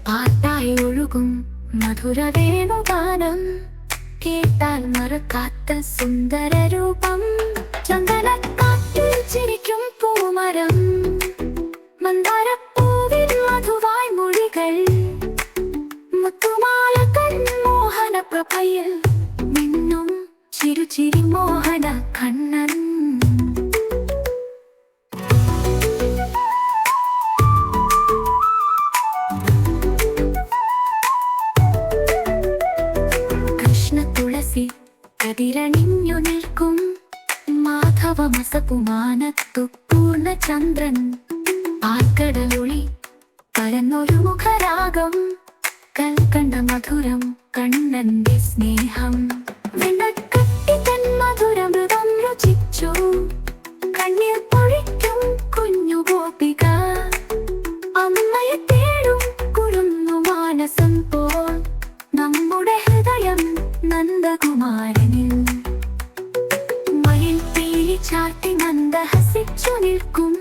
പാട്ടായി ഒഴുകും മധുര വേണുഗാനം കേട്ടാൽ മറക്കാത്ത സുന്ദര രൂപം ചന്ദനക്കാറ്റിൽ ചിരിക്കും പൂമരം മന്ദാരപ്പൂവിൽ മധുവായ് മൊഴികൾ മുത്തുമാലകൾ മോഹന പ്രഭയിൽ മിന്നും ചിരുചിരി മോഹന കണ്ണൻ കൃഷ്ണ തുളസി കതിരണിഞ്ഞു നിൽക്കും മാധവമസപുമാനത്തു പൂർണ്ണചന്ദ്രൻ ആൽക്കടലൊളി പരന്നൊരു മുഖരാഗം കൽക്കണ്ട മധുരം കണ്ണന്റെ സ്നേഹം വെണ്ണക്കട്ടി തൻ മധുരമൃതം രുചിച്ചു കണ്ണീർ പൊഴിക്കും കുഞ്ഞു ഗോപിക അമ്മയെ തേടും കുരുന്നു മാനസം പോൽ നമ്മുടെ ഹൃദയം നന്ദകുമാരനിൽ മയിൽ പീലി ചാട്ടി നന്ദഹസിച്ചു നിൽക്കും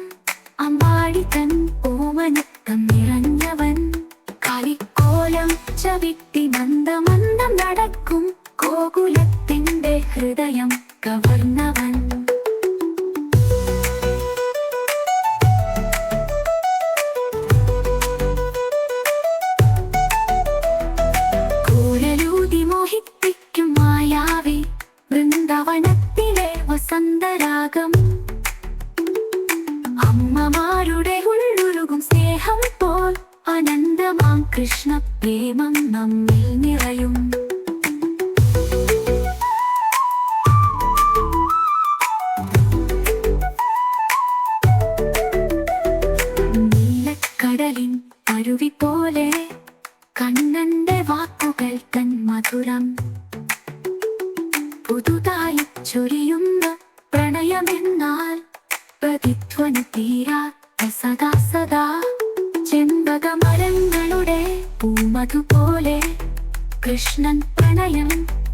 അമ്പാടി തൻ ഓമനക്കം നിറഞ്ഞവൻ കാലിക്കോലം ചവിട്ടി മന്ദമന്ദം നടക്കും ഗോകുലത്തിന്റെ ഹൃദയം കവർന്നവൻ കൂരലൂതി മോഹിപ്പിക്കും മായാവി വൃന്ദാവനത്തിലെ വസന്തരാഗം അമ്മമാരുടെ ഉള്ളുരുകും സ്നേഹം പോൽ അനന്തമാം കൃഷ്ണ പ്രേമം നമ്മിൽ നിറയും നീലക്കടലിൻ അരുവി പോലെ കണ്ണന്റെ വാക്കുകൾ തൻ മധുരം പുതുതായി ചൊരിയുന്ന പ്രണയമെന്നാൽ പ്രതിധ്വനി തീരാ സദാ സദാ ചെമ്പകമരങ്ങളുടെ പൂമധുപോലെ കൃഷ്ണൻ പ്രണയം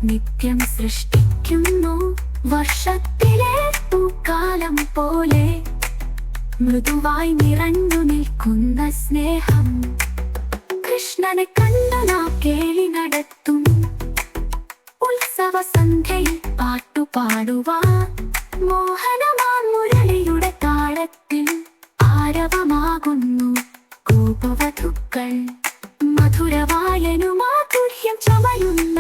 നിത്യം സൃഷ്ടിക്കുന്നു വർഷത്തിലെ പൂക്കാലം പോലെ മൃദുവായി നിറഞ്ഞു നിൽക്കുന്ന സ്നേഹം കൃഷ്ണനെ കണ്ടു നാം കേളി നടത്തും ഉത്സവ സന്ധ്യയിൽ പാട്ടുപാടുവാൻ മോഹനമാൻ മുരളിയുടെ താളത്തിൽ ആരവമാകുന്നു ഗോപവധുക്കൾ മധുരവായനു മാധുര്യം ചമയുന്ന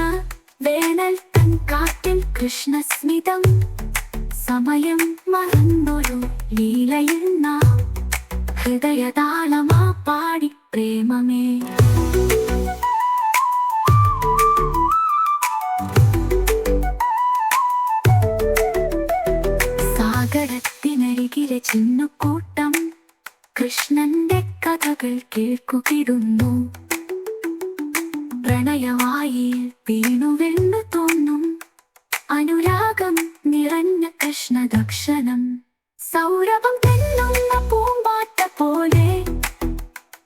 വേനൽ തൻ കാറ്റിൽ കൃഷ്ണസ്മിതം സമയം മറന്നൊരു ലീലയിൽ നാം ഹൃദയതാളമാ പാടി പ്രേമമേ സാഗരത്തിനരികിലെ ചിന്നുകൂട്ടം കൃഷ്ണന്റെ കഥകൾ കേൾക്കുകിടുന്നു പ്രണയവായി വീണുവെന്നു തോന്നും അനുരാഗം നിറഞ്ഞ കൃഷ്ണദക്ഷണം സൗരഭം തെന്നുന്ന പൂമ്പാറ്റ പോലെ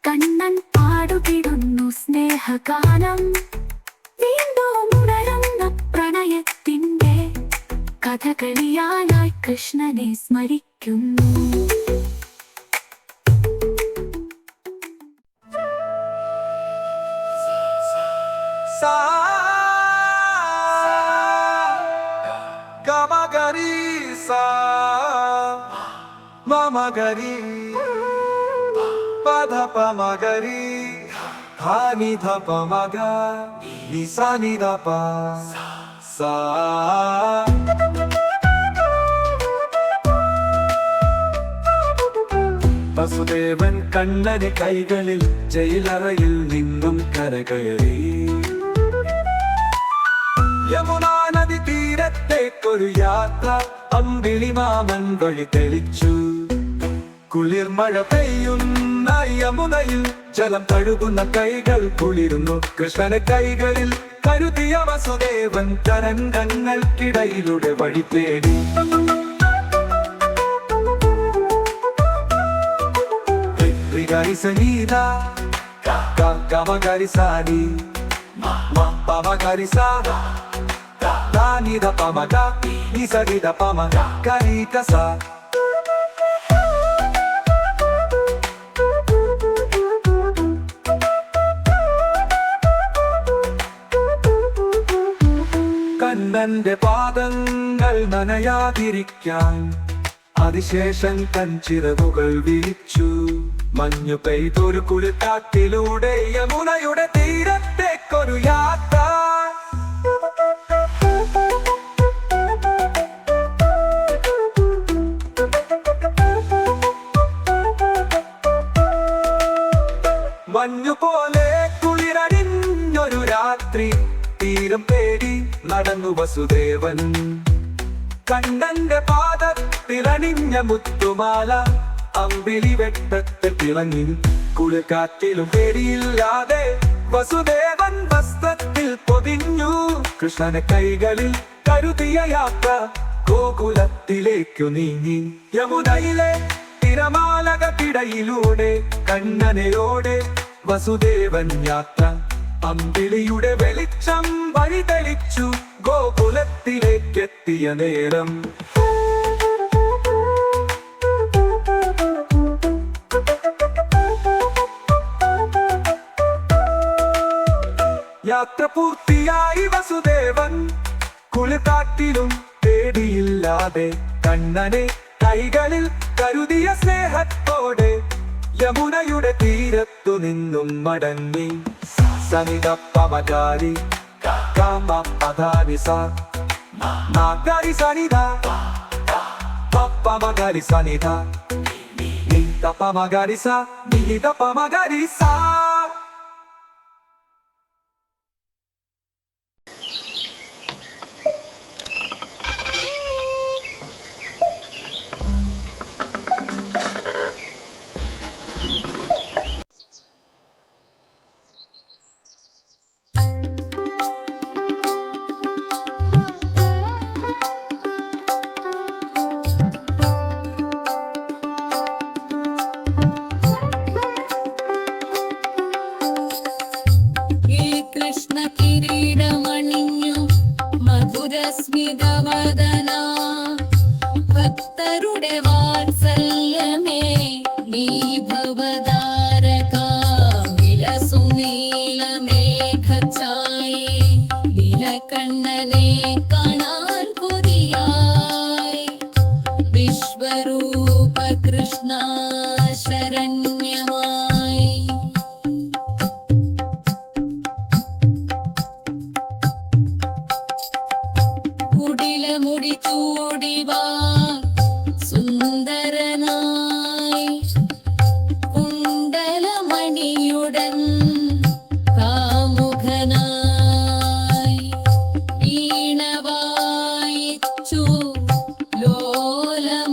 കണ്ണൻ പാടുകിടുന്നു സ്നേഹഗാനം വീണ്ടും ഉണരുന്ന പ്രണയത്തിന്റെ കഥകളിയായി കൃഷ്ണനെ സ്മരിക്കുന്നു sa മഗരി പധ പ മഗരി ധാനി ധ പ മഗ നിസാനി ധ പ സാ വസുദേവൻ കണ്ണനെ കൈകളിൽ ജയിലറയിൽ നിന്നും കരകയറി യമുനാ നദി തീരത്തേക്കൊരു യാത്ര അമ്പിളി മാമൻ വഴി തെളിച്ചു കുളിർമഴ പെയ്യുന്ന യമുനയിൽ ജലം തഴുകുന്ന കൈകൾ കുളിരുന്നു കൃഷ്ണനെ കൈകളിൽ കരുതിയ വസുദേവൻ തരംഗങ്ങൾക്കിടയിലൂടെ വഴി തേടി Gari sanida, ga ma gari sani, ma pa ma gari sa, da ni da pa ma ga, ni sa ni da pa ma gari ka sa. കണ്ണന്റെ പാദങ്ങൾ നനയാതിരിക്കാൻ അതിശേഷൻ തൻ ചിറകുകൾ വിരിച്ചു മഞ്ഞു പെയ്തൊരു കുളിർക്കാറ്റിലൂടെ യമുനയുടെ തീരത്തേക്കൊരു യാത്ര മഞ്ഞുപോലെ കുളിരണിഞ്ഞൊരു രാത്രി തീരം തേടി നടന്നു വസുദേവൻ കണ്ണന്റെ പാദത്തിലണിഞ്ഞ മുത്തുമാല അമ്പിളി വെട്ടത്തിൽ തിളങ്ങി കുളിർക്കാറ്റിലും പേടിയില്ലാതെ വസുദേവൻ വസ്ത്രത്തിൽ പൊതിഞ്ഞു കൃഷ്ണനെ കൈകളിൽ കരുതിയ യാത്ര ഗോകുലത്തിലേക്കു നീങ്ങി യമുനയിലെ തിരമാലകൾക്കിടയിലൂടെ കണ്ണനയോടെ വസുദേവൻ യാത്ര അമ്പിളിയുടെ വെളിച്ചം വഴി തെളിച്ചു ഗോകുലത്തിലേക്കെത്തിയ നേരം യാത്ര പൂർത്തിയായി വസുദേവൻ കുളിർക്കാറ്റിലും പേടിയില്ലാതെ കണ്ണനെ കൈകളിൽ കരുതിയ സ്നേഹത്തോടെ യമുനയുടെ തീരത്തു നിന്നും മടങ്ങി സനിധ പമഗാരി കാമ പധാനി സ മഗാരി സനിധ പമഗാരി സനിധ നിധ പമഗാരി സ നിധ പമഗാരി സ കൃഷ്ണ കിരീടമണിഞ്ഞു മധുരസ്മിതവദന ഭക്തരുടെ വാത്സല്യമേ നീ ഭവതാരക വിലസുനീലമേഘഛായേ വിലകണ്ണനെ കാണാൻ കൊതിയായി വിശ്വരൂപ കൃഷ്ണ ശരണ്യമായി മുടി ചൂടിവാ സുന്ദരനായി കുണ്ടലമണിയുടൻ കാമുകനായി വീണവായിച്ചു ലോലമായി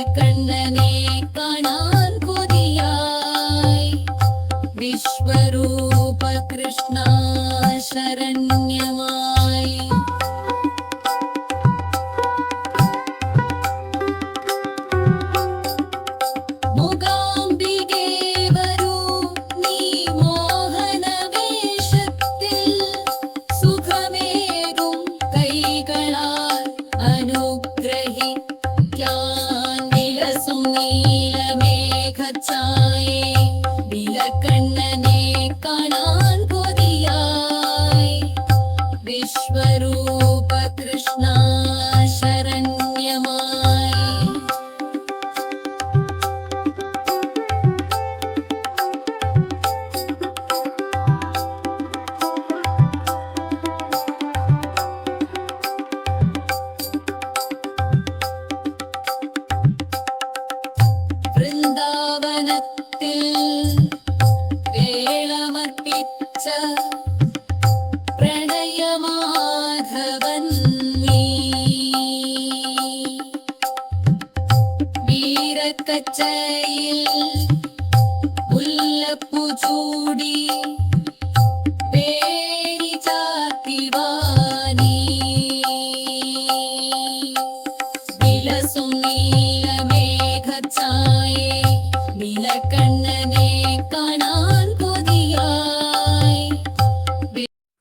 നീലക്കണ്ണനെ കാണാൻ കൊതിയായി വിശ്വരൂപ കൃഷ്ണ ശരണ്യമായി മൂകാംബികേ വരൂ നീ മോഹനവേഷത്തിൽ സുഖമേകും കൈകളാൽ അനുഗ്രഹിക്കാൻ വിലസും നീലമേഘഛായേ നീലക്കണ്ണനെ കാണാൻ കൊതിയായി വിശ്വരൂപ കൃഷ്ണ ശരണ്യമായി വൃന്ദാവനത്തിൽ വേളമർപ്പിച്ച പ്രണയമാധവൻ നീ വീരക്കച്ചയിൽ മുല്ലപ്പൂ ചൂടി പേടി ചാത്തിവാനീ വിലസും നീലമേഘഛായേ നീലക്കണ്ണനെ കാണാൻ കൊതിയായി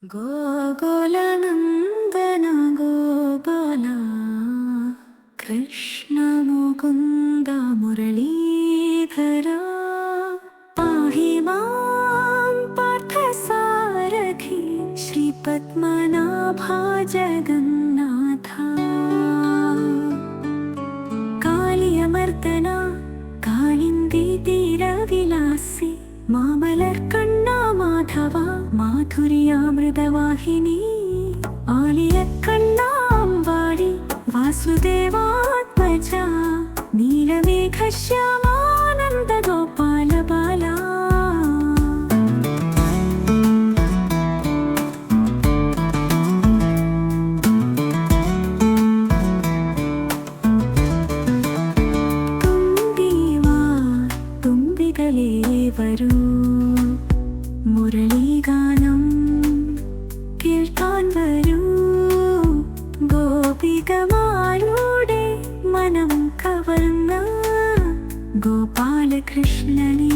ഗോകുലനന്ദന ഗോപാല കൃഷ്ണ മുകുന്ദ മുരളീധര പാഹി മാം പാർത്ഥസാരഥി ശ്രീപത്മനാഭ ജഗന്നാഥ കാളിയമർദ്ദന കാളിന്ദി തീരവിലാസി മാമലർക്കണ്ണ മാധവ മാധുര്യാമൃതവാഹിനി ആലിയക്കണ്ണാമ്പാടി വാസുദേവാത്മജ നീലമേഘശ്യാമാനന്ദ ഗോപാല ബാല തുമ്പിവാ തുമ്പികളേ വരൂ മുരളീഗാനം കേൾക്കാൻ വരൂ ഗോപികമാരുടെ മനം കവർന്ന ഗോപാലകൃഷ്ണനെ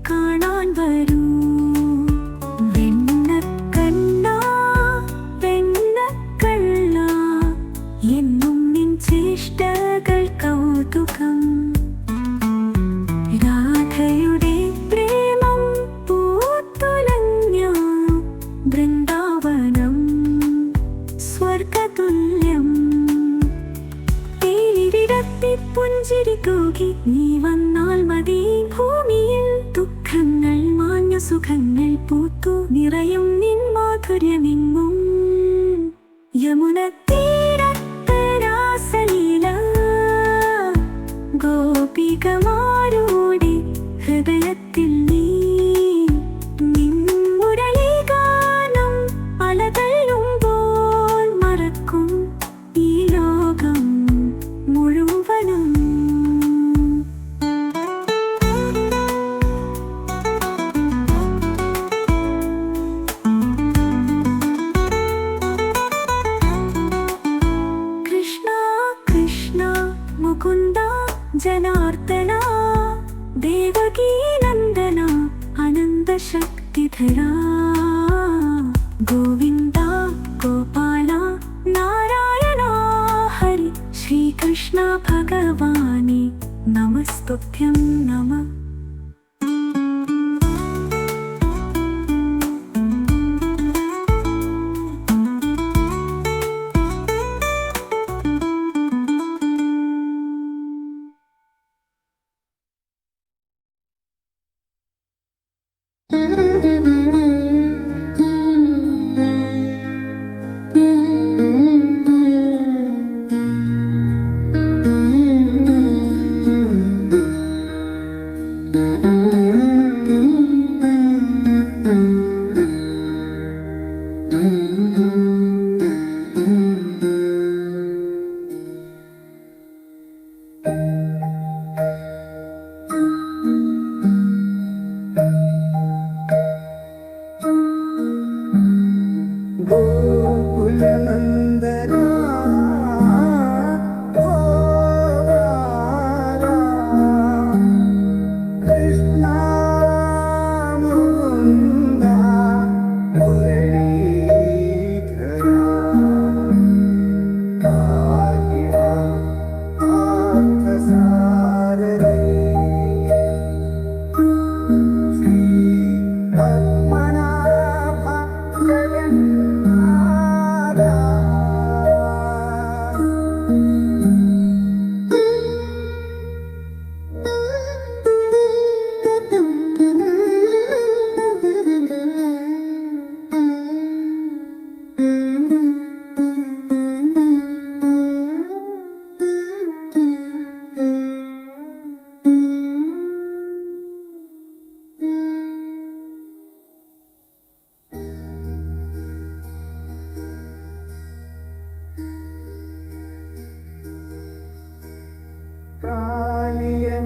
കാണാൻ വരൂ വെണ്ണക്കണ്ണ വെണ്ണക്കള്ള എന്നും നിൻ ചേഷ്ടകൾ കൗതുകം രാധയുടെ പ്രേമം പൂത്തുലഞ്ഞ വൃന്ദാവനം സ്വർഗതുല്യം തേരിടത്തി പുഞ്ചിരി തൂകി നീ വന്നാൽ മതി ഭൂമിയിൽ ദുഃഖങ്ങൾ മാഞ്ഞു സുഖങ്ങൾ പൂത്തു നിറയും നിൻ മാധുര്യമെങ്ങും യമുന തീരത്ത് രാസലീല ഗോപികമാരുടെ ഹൃദയത്തിൽ നീ നിൻ മുരളീഗാനം അലതല്ലുമ്പോൾ മറക്കും ഈ ലോകം മുഴുവനും കൃഷ്ണ കൃഷ്ണ മുകുന്ദ ജനാർദ്ദന ദേവകീ നന്ദന അനന്ത ശക്തിധര ഗോവിന്ദ ഗോപാല നാരായണ ഹരി ശ്രീകൃഷ്ണ ഭഗവാനെ നമസ്തുഭ്യം നമഃ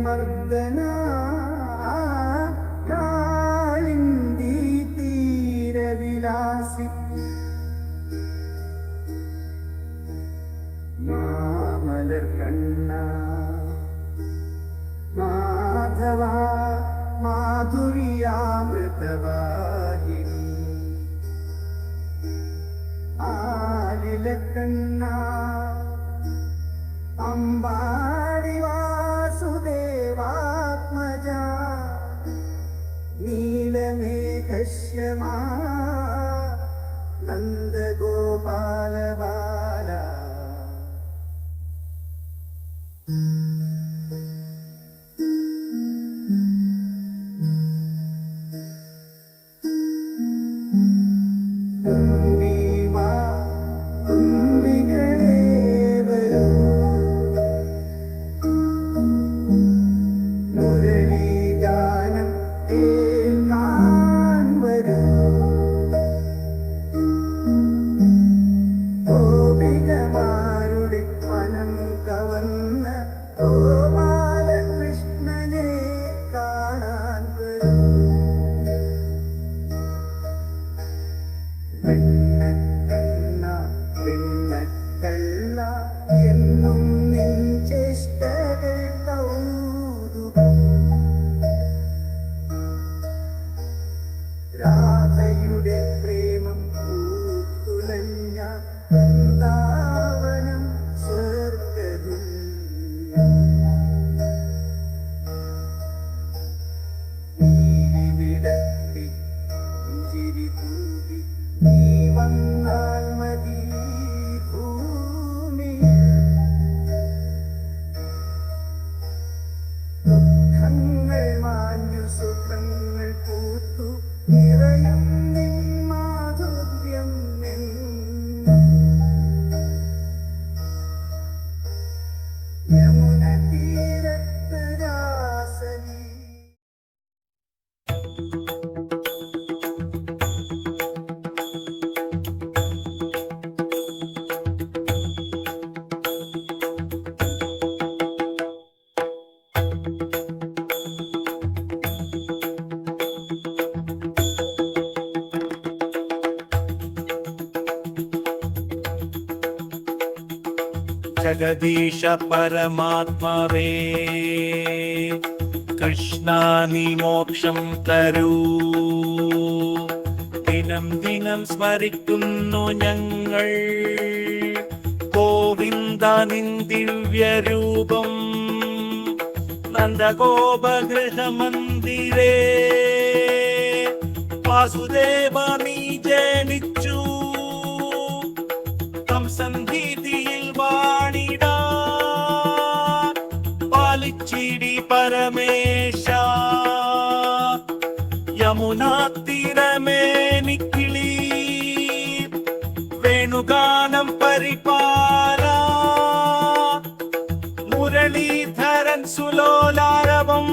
മർദ്ദന കാളിന്തി തീരവിലാസി മാമലർ കണ്ണ മാധവ മാധുര്യാമൃതവാഹിനി ആലിലക്കണ്ണ അമ്പാടി വാസുദേവാത്മജ നീലമേഘശ്യമാ നന്ദഗോപാല ബാല രാധയുടെ പ്രേമം പൂത്തുലഞ്ഞ വൃന്ദാവനം സ്വർഗത്തിൽ നീലിവിടത്തി പുഞ്ചിരി തൂകി നീ വന്നാൽ മതി ഭൂമി ദുഃഖങ്ങൾ മാഞ്ഞു സുഖങ്ങൾ പൂത്തു നിറയും നിൻ മാധുര്യം നിൻ യമുന തീരത്ത് രാസലീ ജഗദീശ പരമാത്മാവേ കൃഷ്ണ നീ മോക്ഷം തരൂ ദിനം ദിനം സ്മരിക്കുന്നു ഞങ്ങൾ ഗോവിന്ദ നിൻ ദിവ്യരൂപം നന്ദഗോപഗൃഹമന്ദിരേ വാസുദേവ നീ ജനിച്ചു സംസന്ധീതിയിൽ വാണിടാ പാലിച്ചിടി പരമേശ യമുനാ തീരമേനിക്കിളി വേണുഗാനം പരിപാല മുരളീധരൻ സുലോലാരവം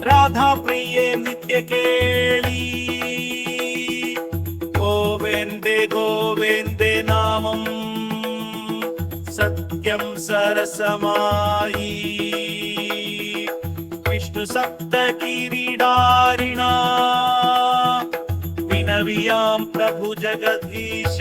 രാധാപ്രിയേ നിത്യകേളി ഗോവിന്ദേ ഗോവിന്ദേ നാമം സത്യം സരസമായി വിഷ്ണു സപ്ത കിരീടാരിണ വിനവിയാം പ്രഭു ജഗദീശ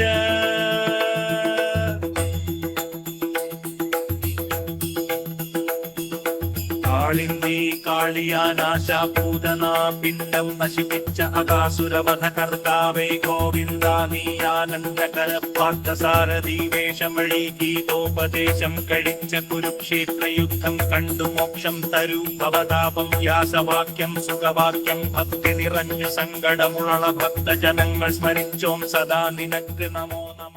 കാളിന്ദി കാളിയാനാശാഭൂതനാ പിണ്ഡം നശിപ്പിച്ച അകാസുരവധ കർത്താവേ ഗോവിന്ദ നീ ആനന്ദകര പാർത്ഥസാരഥി വേഷം വഴി ഗീതോപദേശം കഴിച്ച കുരുക്ഷേത്ര യുദ്ധം കണ്ടു മോക്ഷം തരൂ ഭവതാപം വ്യാസവാക്യം സുഖവാക്യം ഭക്തി നിറഞ്ഞു സങ്കടമുള്ള ഭക്തജനങ്ങൾ സ്മരിച്ചോം സദാ നിനക്ക് നമോ നമ.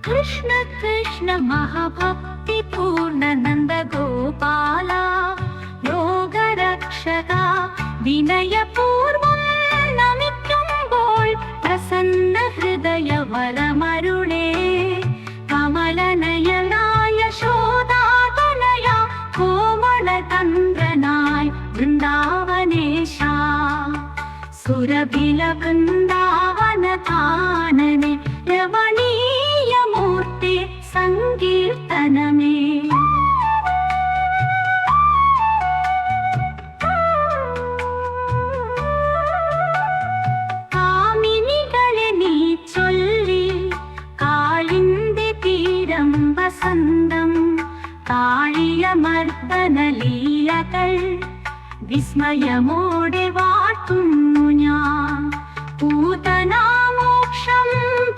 कृष्ण कृष्ण महाभक्ति पूर्ण नंद गोपाला रोगरक्षका विनय पूर्वं नमिक्कुम्बोळ प्रसन्न हृदय वरमरुळे कमलनयनाय शोदातनया कोमलतन्द्रनाय वृन्दावनेशा सुरभिल वृन्दावनता വിസ്മയമോടെ വാഴ്ത്തുന്നു ഞാൻ. പൂതനാമോക്ഷം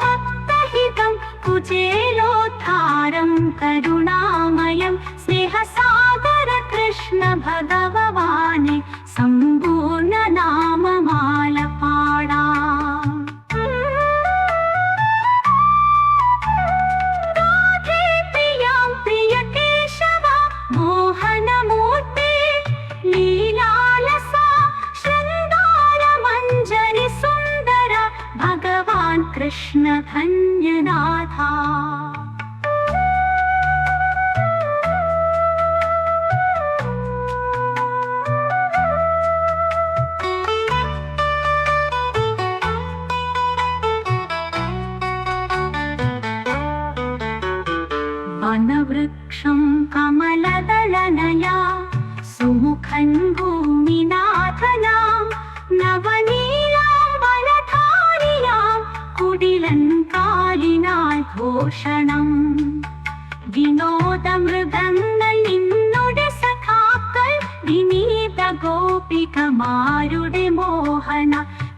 ഭക്തഹിതം കുചേലോദ്ധാരം കരുണാമയം സ്നേഹസാഗര കൃഷ്ണ ഭഗവാനെ സമ്പൂർണ്ണ നാമമാല പാടാം. രാധേ പ്രിയാം പ്രിയ കേശവ മോഹനമൂർത്തേ ലീലാലസ ശൃംഗാര മഞ്ജരി സുന്ദര ഭഗവാൻ കൃഷ്ണ ധന്യനാഥ. വനവൃക്ഷം കമലദളനയാ സുമുഖൻ ഭൂമിനാഥനാം നവനീലാംബരധാരിയാം കുടിലൻ കാലിനാൽ ഘോഷണം. വിനോദമൃഗങ്ങൾ നിന്നുടെ സഖാക്കൾ വിനീത ഗോപികമാരുടെ മോഹന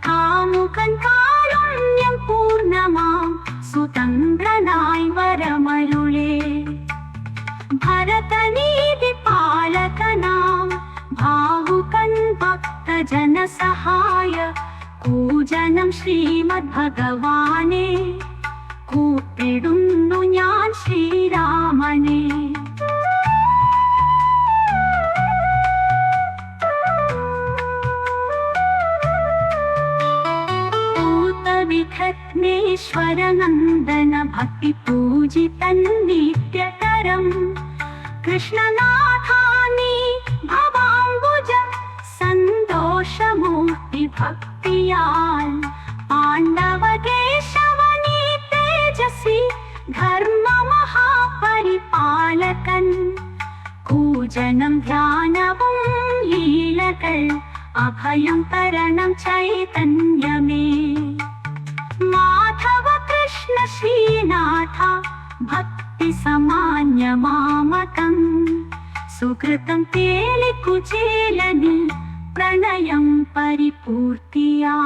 കാമുകൻ കാരുണ്യം പൂർണ്ണമാം സുതന്ത്രനായി വരമരുളേ. ഭരതനീതി പാലകനാം ഭാവുകൻ ഭക്തജന സഹായ പൂജനം ശ്രീമദ് ഭഗവാനെ കൂപ്പിടുന്നു ഞാൻ ശ്രീരാമനെ. വിഘ്നേശ്വരനന്ദന ഭക്തി പൂജിതൻ നിത്യകരം കൃഷ്ണനാഥാനി ഭവാംബുജം സന്തോഷമൂർത്തി ഭക്തിയാൽ പാണ്ഡവകേശവനീ തേജസി ധർമ്മ മഹാപരിപാലകൻ പൂജനം ധ്യാനവും ലീലകൾ അഭയം തരണം ചൈതന്യമേ. മാധവ കൃഷ്ണ ശ്രീനാഥ ഭക്തി സമാന്യ മാമകം സുകൃതം തേലിക്കുചേലനിൽ പ്രണയം പരിപൂർത്തിയാ.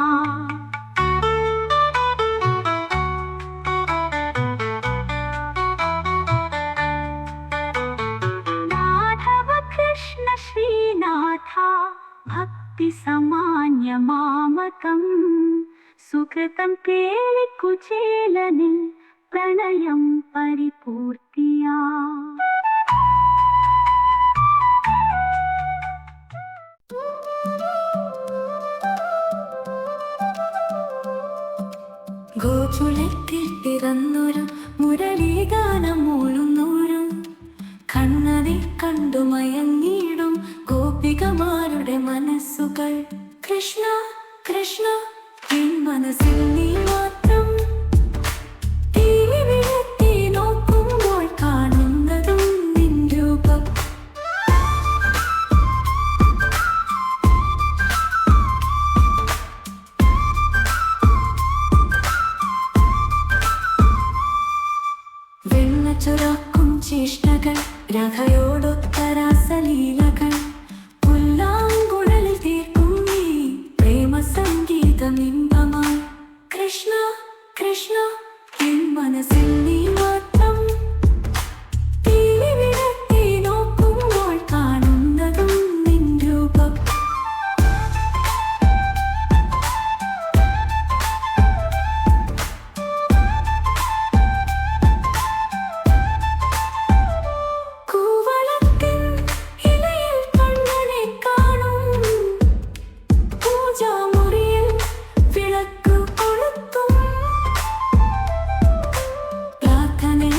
മാധവ കൃഷ്ണ ശ്രീനാഥ ഭക്തി സമാന്യ മാമകം സുകൃതം കേളിക്കുചേലനിൽ പ്രണയം പരിപൂർത്തിയാ. ഗോകുലത്തിൽ പിറന്നൊരു മുരളീഗാനം മൂളുന്നൊരു കണ്ണനെ കണ്ടു മയങ്ങിയിടും ഗോപികമാരുടെ മനസ്സുകൾ. കൃഷ്ണ കൃഷ്ണ എൻ മനസ്സിൽ നീ മാത്രം തീവി വിളത്തി നോക്കുമ്പോൾ കാണുന്നതും നിൻ രൂപം. വെള്ളച്ചുരാക്കും ചേഷ്ടകൾ രാധയോടൊത്ത രാസലീലകൾ പുല്ലാങ്കുഴലിൽ തീർക്കും നീ പ്രേമ സംഗീതം ഇമ്പമായി. കൃഷ്ണ കൃഷ്ണ എൻ മനസ്സിൽ നീ മാത്രം തീവി വിളത്തി നോക്കുമ്പോൾ കാണുന്നതും നിൻ രൂപം. കൂവളത്തിൻ ഇലയിൽ കണ്ണനെ കാണും പൂജാമുറിയിൽ വിളക്ക് കൊളുത്തും പ്രാർത്ഥനയിൽ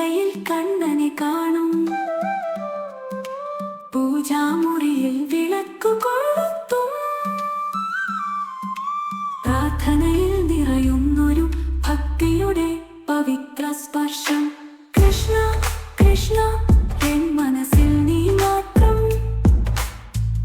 ഇലയിൽ കണ്ണനെ കാണും. പൂജാമുറിയിൽ വിളക്കു കൊളുത്തും. പ്രാർത്ഥനയിൽ നിറയുന്നൊരു ഭക്തിയുടെ പവിത്ര സ്പർശം. കൃഷ്ണ കൃഷ്ണ എൻ മനസ്സിൽ നീ മാത്രം.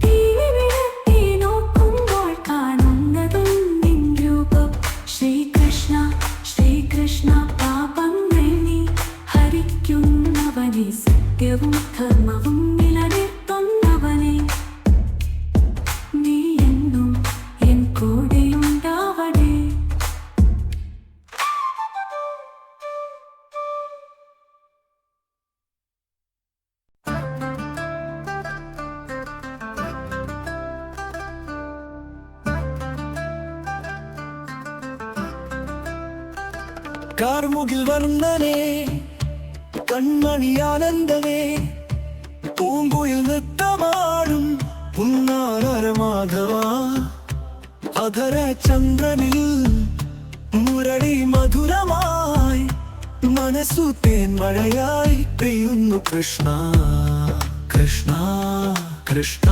ടി.വി. നോക്കുമ്പോൾ കാണുന്നതും നിൻ രൂപം. ശ്രീകൃഷ്ണ ശ്രീകൃഷ്ണ പാപങ്ങൾ നീ ഹരിക്കുന്നവനെ, സത്യവും ധർമ്മവും നിലനിർത്തുന്നവനെ, നീ എന്നും എൻ കൂടെയുണ്ടാവണേ. കാർമുകിൽ വർണ്ണനേ, കൺമണി ആനന്ദമേ, പൂങ്കുയിൽ നൃത്തമാടും പുന്നാര മാധവ. അധര ചന്ദ്രനിൽ മുരളി മധുരമായി, മനസ്സു തേൻമഴയായി പെയ്യുന്നു കൃഷ്ണ കൃഷ്ണ കൃഷ്ണ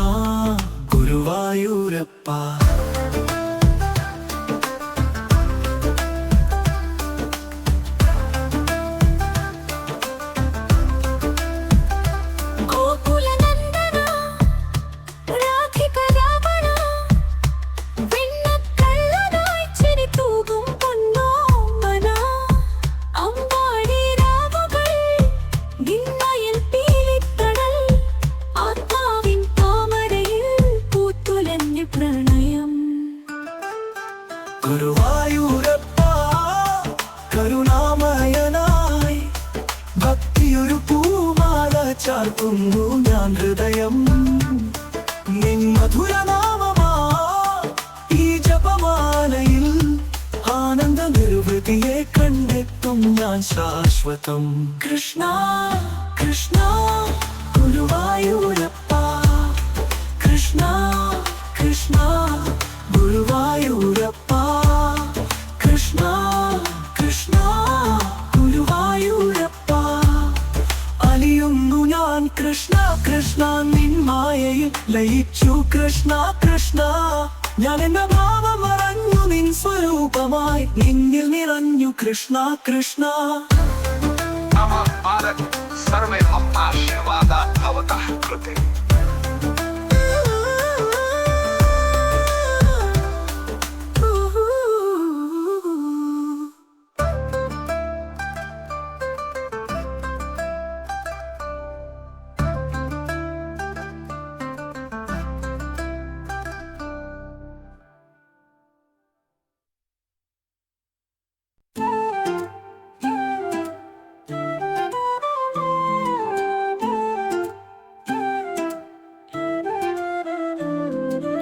ഗുരുവായൂരപ്പ. ഗുരുവായൂരപ്പ കരുണാമയനായി, ഭക്തിയൊരു പൂമാല ചാർത്തുന്നു ഞാൻ ഹൃദയം. നിൻ മധുരനാമമാ ഈ ജപമാലയിൽ, ആനന്ദ നിർവൃതിയെ കണ്ടെത്തും ഞാൻ ശാശ്വതം. കൃഷ്ണ കൃഷ്ണ ഗുരുവായൂരപ്പ. കൃഷ്ണ കൃഷ്ണ ഗുരുവായൂരപ്പ. കൃഷ്ണ കൃഷ്ണ ഗുരുവായൂരപ്പ. അലിയുന്നു ഞാൻ കൃഷ്ണ കൃഷ്ണ നിൻ മായയിൽ ലയിച്ചു കൃഷ്ണ കൃഷ്ണ. ഞാൻ എന്റെ ഭാവം മറഞ്ഞു നിൻ സ്വരൂപമായി നിന്നിൽ നിറഞ്ഞു കൃഷ്ണ കൃഷ്ണ. नमः भारत सर्वे आशीर्वादा भवतः कृते.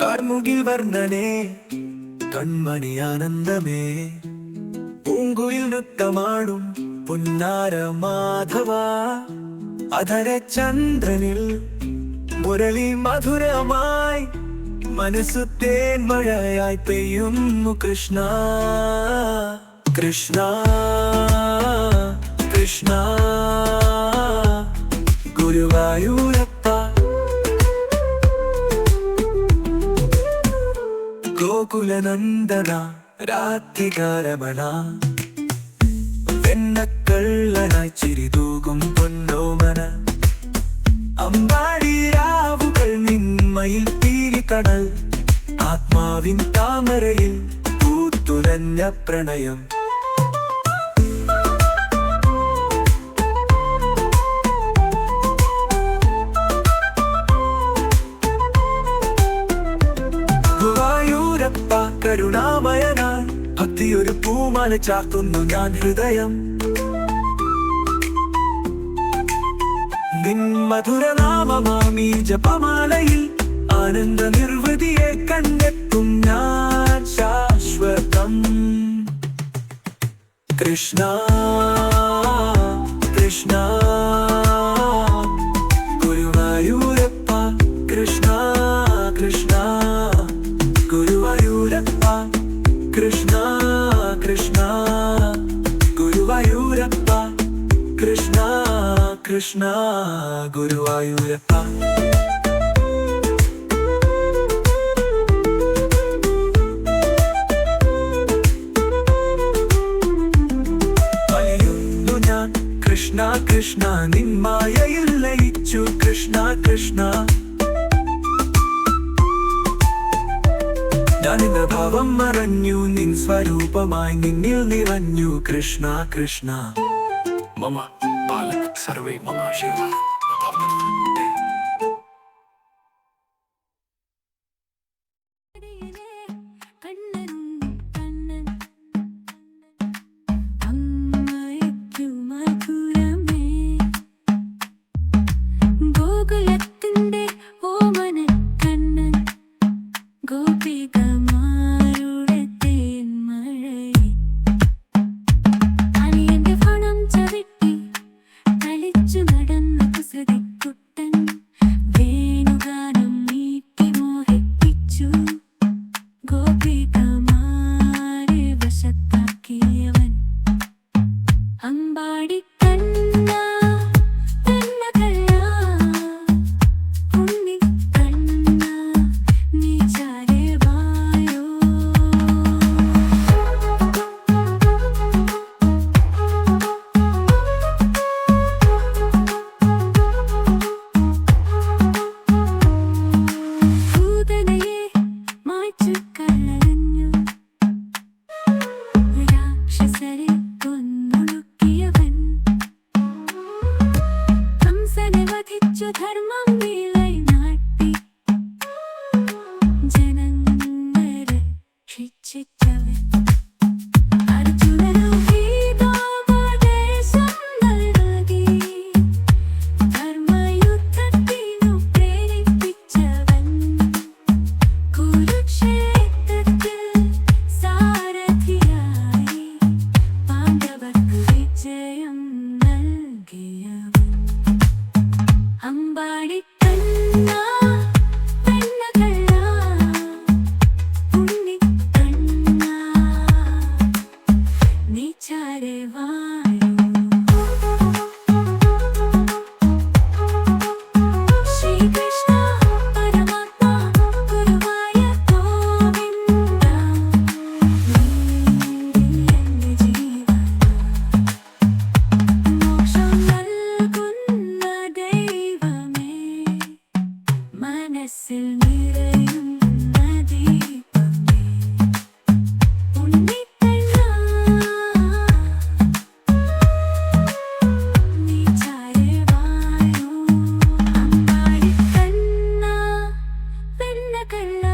കാർമുകിൽ വർണ്ണനേ, കൺമണി ആനന്ദമേ, പൂങ്കുയിൽ നൃത്തമാടും പുന്നാര മാധവ. അധര ചന്ദ്രനിൽ മുരളി മധുരമായി, മനസ്സു തേൻമഴയായി പെയ്യുന്നു കൃഷ്ണ കൃഷ്ണ കൃഷ്ണ ഗുരുവായൂരപ്പ. ഗോകുലനന്ദന രാധികാരമണ, വെണ്ണക്കള്ളനായി ചിരിതൂകും പൊന്നോമന. അമ്പാടി രാവുകൾ നിന്മയിൽ തീരിക്കടൽ, ആത്മാവിൻ താമരയിൽ പൂത്തുലഞ്ഞ പ്രണയം. ഗുരുവായൂരപ്പ കരുണാമയനായി, ഭക്തിയൊരു പൂമാല ചാർത്തുന്നു ഞാൻ ഹൃദയം. നിൻ മധുരനാമമാമീ ജപമാലയിൽ, ആനന്ദ നിർവൃതിയെ കണ്ടെത്തും ഞാൻ ശാശ്വതം. കൃഷ്ണ കൃഷ്ണ ഗുരുവായൂരപ്പ. കൃഷ്ണ കൃഷ്ണ ഗുരുവായൂരപ്പ. കൃഷ്ണ കൃഷ്ണ ഗുരുവായൂരപ്പ. കൃഷ്ണ കൃഷ്ണ ഗുരുവായൂരപ്പ. അലിയുന്നു ഞാൻ കൃഷ്ണ കൃഷ്ണ നിൻ മായയിൽ ലയിച്ചു കൃഷ്ണ കൃഷ്ണ. ഞാനിന്ന് ഭാവം മറഞ്ഞു നിൻ സ്വരൂപമായി നിന്നിൽ നിറഞ്ഞു കൃഷ്ണ കൃഷ്ണ. മമ ബാലക് സർവേ മമ ശിവ. കണ്ണൻ കണ്ണൻ അമ്മയ്ക്കു മധുരമേ ഗോകുലത്തിന്റെ ഓമന കണ്ണൻ ഗോപികമാരുടെ തേന്മഴയെ അനിയന്റെ പണം ചവിട്ടി കളിച്ചു നടന്ന കുസൃതിക്കുട്ടൻ വേണുഗാനം നീട്ടി മോഹിപ്പിച്ചു ഗോപികമാരെ വശത്താക്കിയവൻ അമ്പാടിക്കണ്ണ കണ്ണകല്ല ഉണ്ണിക്കണ്ണ നീ ചാരെ വായോ. ഭൂതനയെ മായ്ച്ചു കളഞ്ഞു രാക്ഷസരെ കൊന്നൊടുക്കിയവൻ കംസനെ വധിച്ചു ധർമ്മം നിലനാട്ടി ജനങ്ങളെ രക്ഷിച്ചവൻ അർജുനനു ഗീതോപദേശം നൽകി ധർമ്മയുദ്ധത്തിനു പ്രേരിപ്പിച്ചവൻ കുരുക്ഷേത്രത്തിൽ സാരഥിയായി പാണ്ഡവർക്ക് വിജയം നൽകിയവൻ അമ്പാടിക്കണ്ണ പെണ്ണകള്ള ഉണ്ണിക്കണ്ണ നീ ചാരെ വായോ. ശ്രീകൃഷ്ണ പരമാത്മ ഗുരുവായ ഗോവിന്ദ നീ എന്റെ ജീവൻ മോക്ഷം നൽകുന്ന ദൈവമേ മനസ്സിൽ നിറയുന്ന ദീപമേ ഉണ്ണിക്കണ്ണ നീ ചാരെ വായോ. അമ്പാടിക്കണ്ണ പെണ്ണകല്ല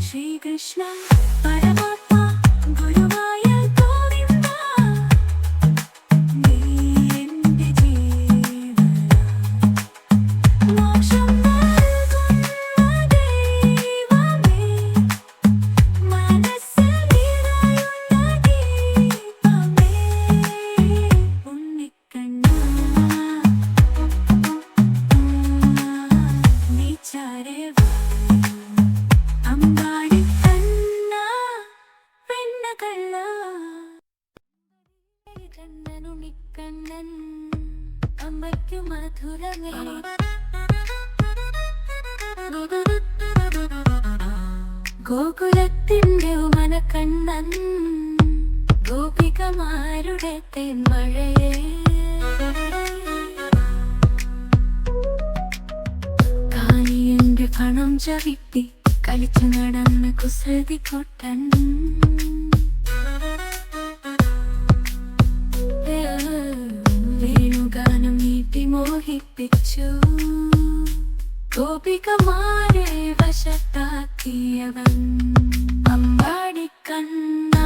ശ്രീകൃഷ്ണ പരമാത്മ ഗുരുവായ ഗോവിന്ദ നീ എന്റെ ജീവൻ മോക്ഷം നൽകുന്ന ദൈവമേ മനസ്സിൽ നിറയുന്ന ദീപമേ ഉണ്ണിക്കണ്ണ നീ ചാരെ വായോ. അമ്പാടിക്കണ്ണ പെണ്ണകള്ള കണ്ണൻ ഉണ്ണിക്കണ്ണൻ അമ്മയ്ക്കു മധുരമേ ഗോകുലത്തിന്റെ ഉമനക്കണ്ണൻ ഗോപികമാരുടെ തേന്മഴയെ കാനിയന്റെ പണം ചവിട്ടി കളിച്ചു നടന്ന കുസൃതിക്കുട്ടൻ വേണുഗാനം നീട്ടി മോഹിപ്പിച്ചു ഗോപികമാരെ വശത്താക്കിയവൻ അമ്പാടിക്കണ്ണ